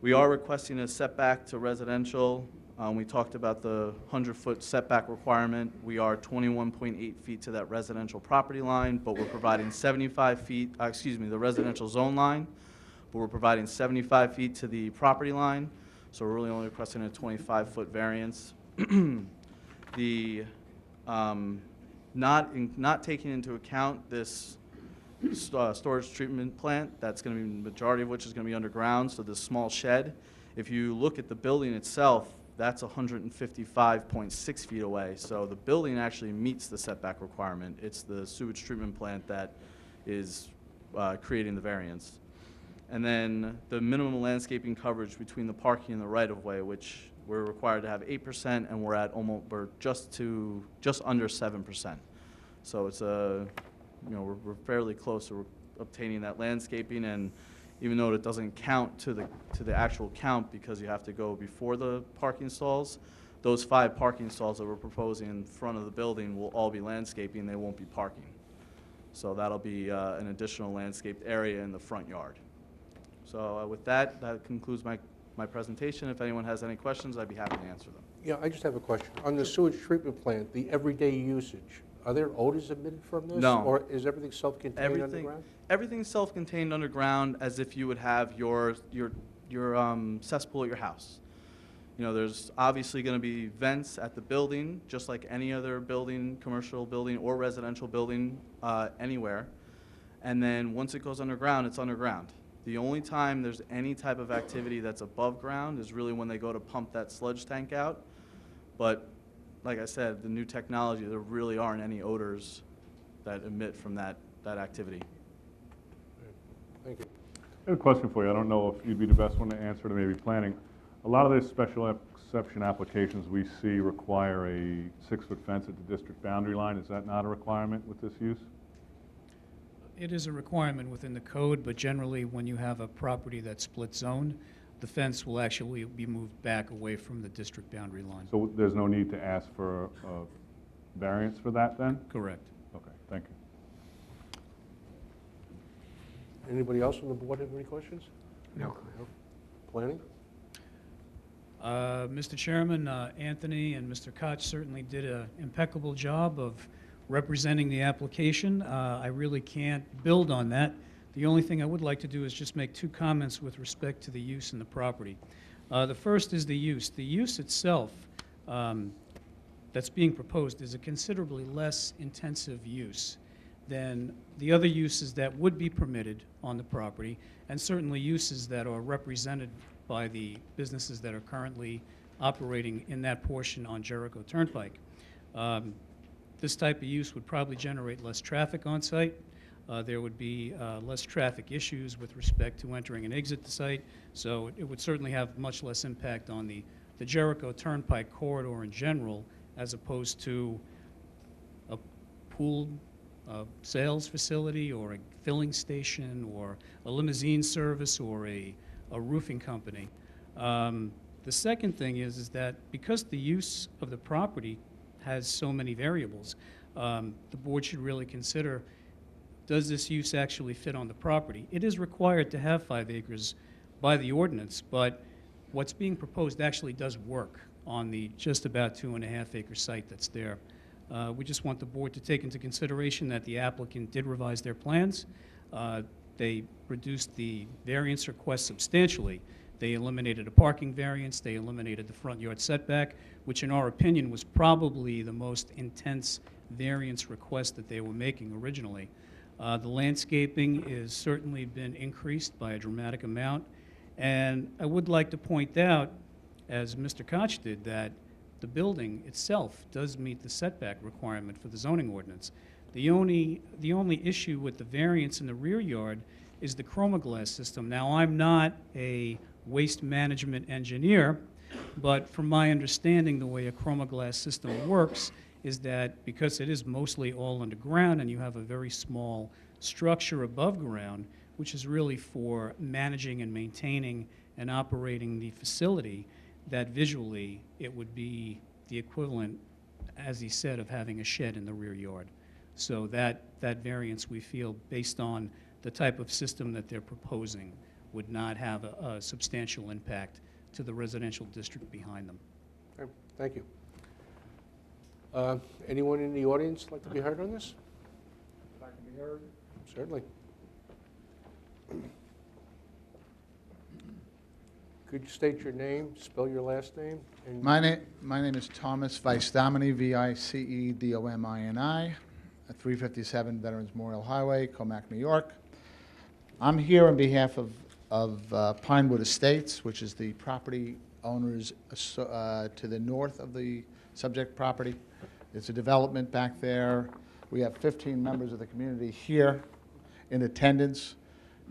We are requesting a setback to residential. We talked about the 100-foot setback requirement. We are 21.8 feet to that residential property line, but we're providing 75 feet, the residential zone line, but we're providing 75 feet to the property line. So we're really only requesting a 25-foot variance. Not taking into account this storage treatment plant, that's going to be the majority of which is going to be underground, so this small shed. If you look at the building itself, that's 155.6 feet away. So the building actually meets the setback requirement. It's the sewage treatment plant that is creating the variance. And then the minimum landscaping coverage between the parking and the right-of-way, which we're required to have 8%, and we're just under 7%. So it's we're fairly close to obtaining that landscaping, and even though it doesn't count to the actual count because you have to go before the parking stalls. Those 5 parking stalls that we're proposing in front of the building will all be landscaping, they won't be parking. So that'll be an additional landscaped area in the front yard. So with that concludes my presentation. If anyone has any questions, I'd be happy to answer them. Yeah, I just have a question. On the sewage treatment plant, the everyday usage, are there odors emitted from this? No. Or is everything self-contained underground? Everything's self-contained underground as if you would have your cesspool at your house. You know, there's obviously going to be vents at the building, just like any other building, commercial building or residential building anywhere. And then once it goes underground, it's underground. The only time there's any type of activity that's above ground is really when they go to pump that sludge tank out. But like I said, the new technology, there really aren't any odors that emit from that activity. Thank you. I have a question for you. I don't know if you'd be the best one to answer to maybe planning. A lot of these special exception applications we see require a 6-foot fence at the district boundary line. Is that not a requirement with this use? It is a requirement within the code, but generally when you have a property that's split zone, the fence will actually be moved back away from the district boundary line. So there's no need to ask for a variance for that then? Correct. Okay, thank you. Anybody else on the board have any questions? No. Planning? Mr. Chairman, Anthony and Mr. Koch certainly did an impeccable job of representing the application. I really can't build on that. The only thing I would like to do is just make 2 comments with respect to the use in the property. The first is the use. The use itself that's being proposed is a considerably less intensive use than the other uses that would be permitted on the property, and certainly uses that are represented by the businesses that are currently operating in that portion on Jericho Turnpike. This type of use would probably generate less traffic on site. There would be less traffic issues with respect to entering and exit the site, so it would certainly have much less impact on the Jericho Turnpike corridor in general, as opposed to a pool sales facility or a filling station or a limousine service or a roofing company. The second thing is that because the use of the property has so many variables, the board should really consider, does this use actually fit on the property? It is required to have 5 acres by the ordinance, but what's being proposed actually does work on the just about 2.5 acre site that's there. We just want the board to take into consideration that the applicant did revise their plans. They reduced the variance request substantially. They eliminated a parking variance, they eliminated the front yard setback, which in our opinion was probably the most intense variance request that they were making originally. The landscaping has certainly been increased by a dramatic amount, and I would like to point out, as Mr. Koch did, that the building itself does meet the setback requirement for the zoning ordinance. The only issue with the variance in the rear yard is the chromoglass system. Now, I'm not a waste management engineer, but from my understanding, the way a chromoglass system works is that because it is mostly all underground and you have a very small structure above ground, which is really for managing and maintaining and operating the facility, that visually it would be the equivalent, as he said, of having a shed in the rear yard. So that variance, we feel, based on the type of system that they're proposing, would not have a substantial impact to the residential district behind them. Okay, thank you. Anyone in the audience like to be heard on this? If I can be heard? Certainly. Could you state your name, spell your last name? And My name is Thomas Vicedomini, Vicedomini, at 357 Veterans Memorial Highway, Comac, New York. I'm here on behalf of Pinewood Estates, which is the property owners to the north of the subject property. It's a development back there. We have 15 members of the community here in attendance.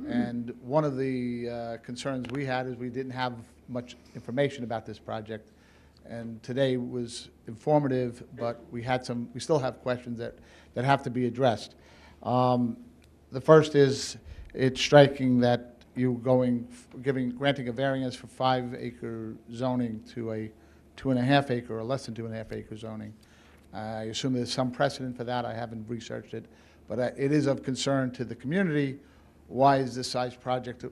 And one of the concerns we had is we didn't have much information about this project. And today was informative, but we still have questions that have to be addressed. The first is, it's striking that you granting a variance for 5-acre zoning to a 2.5-acre or less than 2.5-acre zoning. I assume there's some precedent for that. I haven't researched it, but it is of concern to the community. Why is this size project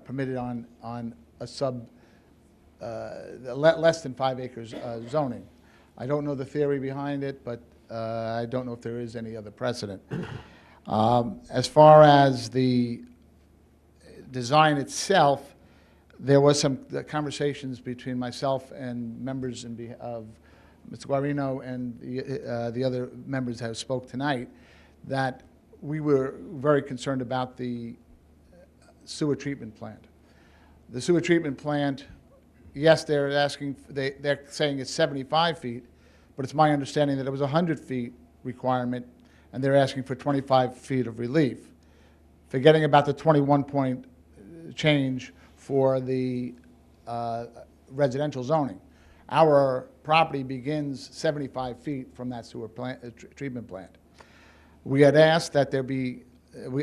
permitted on a less than 5 acres zoning? I don't know the theory behind it, but I don't know if there is any other precedent. As far as the design itself, there was some conversations between myself and members of Mr. Guarino and the other members that spoke tonight, that we were very concerned about the sewer treatment plant. The sewer treatment plant, yes, they're saying it's 75 feet, but it's my understanding that it was a 100 feet requirement, and they're asking for 25 feet of relief. Forgetting about the 21-point change for the residential zoning. Our property begins 75 feet from that sewer treatment plant. We had asked that there be,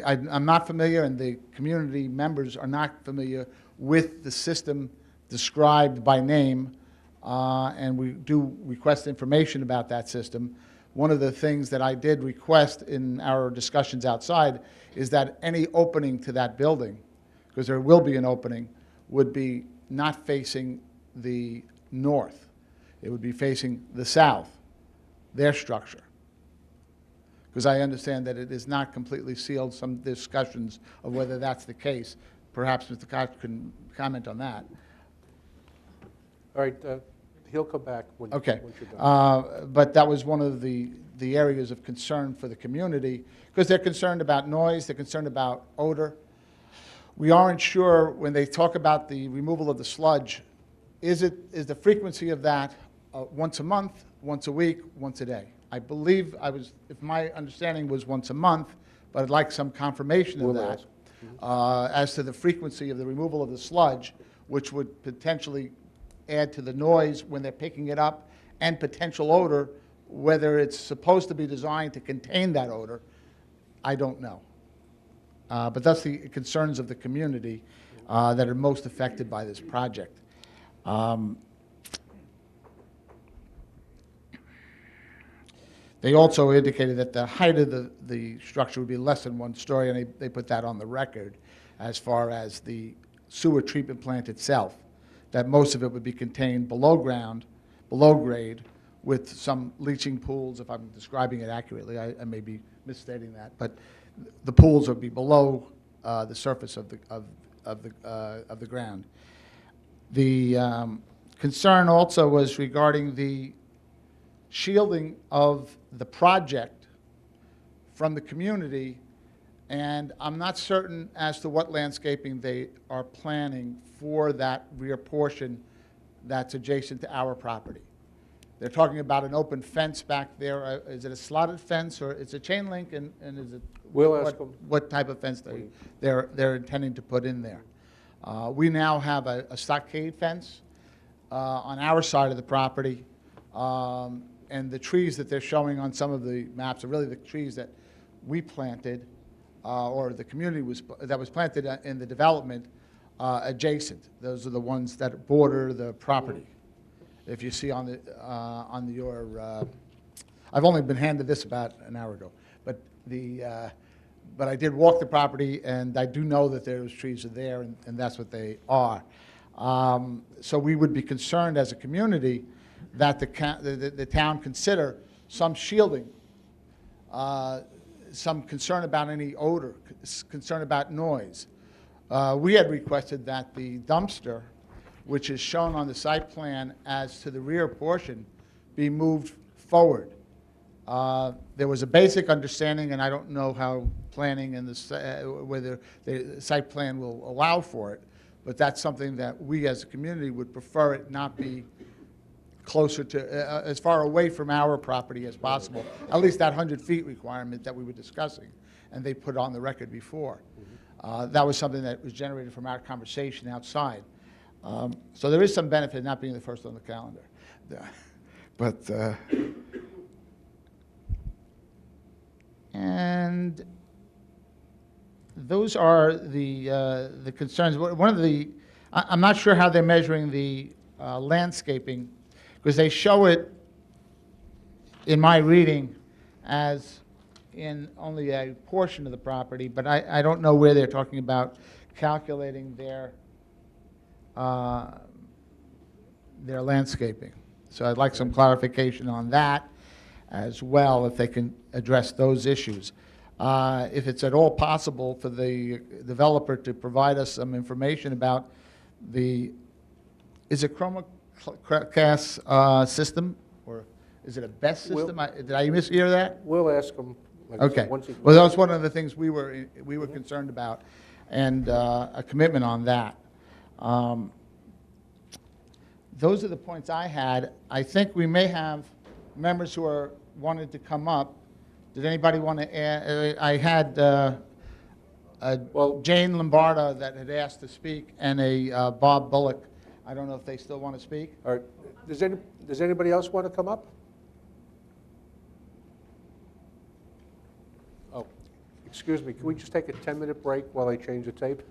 I'm not familiar, and the community members are not familiar with the system described by name, and we do request information about that system. One of the things that I did request in our discussions outside is that any opening to that building, because there will be an opening, would be not facing the north. It would be facing the south, their structure. Because I understand that it is not completely sealed, some discussions of whether that's the case. Perhaps Mr. Koch can comment on that. All right, he'll come back when you're done. But that was one of the areas of concern for the community, because they're concerned about noise, they're concerned about odor. We aren't sure when they talk about the removal of the sludge, is the frequency of that once a month, once a week, once a day? I believe if my understanding was once a month, but I'd like some confirmation of that as to the frequency of the removal of the sludge, which would potentially add to the noise when they're picking it up and potential odor, whether it's supposed to be designed to contain that odor, I don't know. But that's the concerns of the community that are most affected by this project. They also indicated that the height of the structure would be less than 1 story, and they put that on the record as far as the sewer treatment plant itself, that most of it would be contained below ground, below grade, with some leaching pools, if I'm describing it accurately. I may be misstating that, but the pools would be below the surface of the ground. The concern also was regarding the shielding of the project from the community, and I'm not certain as to what landscaping they are planning for that rear portion that's adjacent to our property. They're talking about an open fence back there. Is it a slotted fence, or it's a chain link, and is it what type of fence they're intending to put in there? We now have a stockade fence on our side of the property, and the trees that they're showing on some of the maps are really the trees that we planted, or the community that was planted in the development adjacent. Those are the ones that border the property. If you see on your, I've only been handed this about an hour ago, but I did walk the property, and I do know that those trees are there, and that's what they are. So we would be concerned as a community that the town consider some shielding, some concern about any odor, concern about noise. We had requested that the dumpster, which is shown on the site plan as to the rear portion, be moved forward. There was a basic understanding, and I don't know how planning and whether the site plan will allow for it, but that's something that we as a community would prefer it not be closer to, as far away from our property as possible, at least that 100 feet requirement that we were discussing, and they put on the record before. That was something that was generated from our conversation outside. So there is some benefit in not being the first on the calendar. But, and those are the concerns. One of the, I'm not sure how they're measuring the landscaping, because they show it in my reading as in only a portion of the property, but I don't know where they're talking about calculating their landscaping. So I'd like some clarification on that as well, if they can address those issues. If it's at all possible for the developer to provide us some information about is it Chromacast system, or is it a BEST system? Did I mishear that? We'll ask them. Like I said, Okay. once he- Well, that was one of the things we were concerned about, and a commitment on that. Those are the points I had. I think we may have members who are wanted to come up. Did anybody want to add? I had Jane Lombardo that had asked to speak, and a Bob Bullock. I don't know if they still want to speak. All right. Does anybody else want to come up? Oh, excuse me. Can we just take a 10-minute break while I change the tape?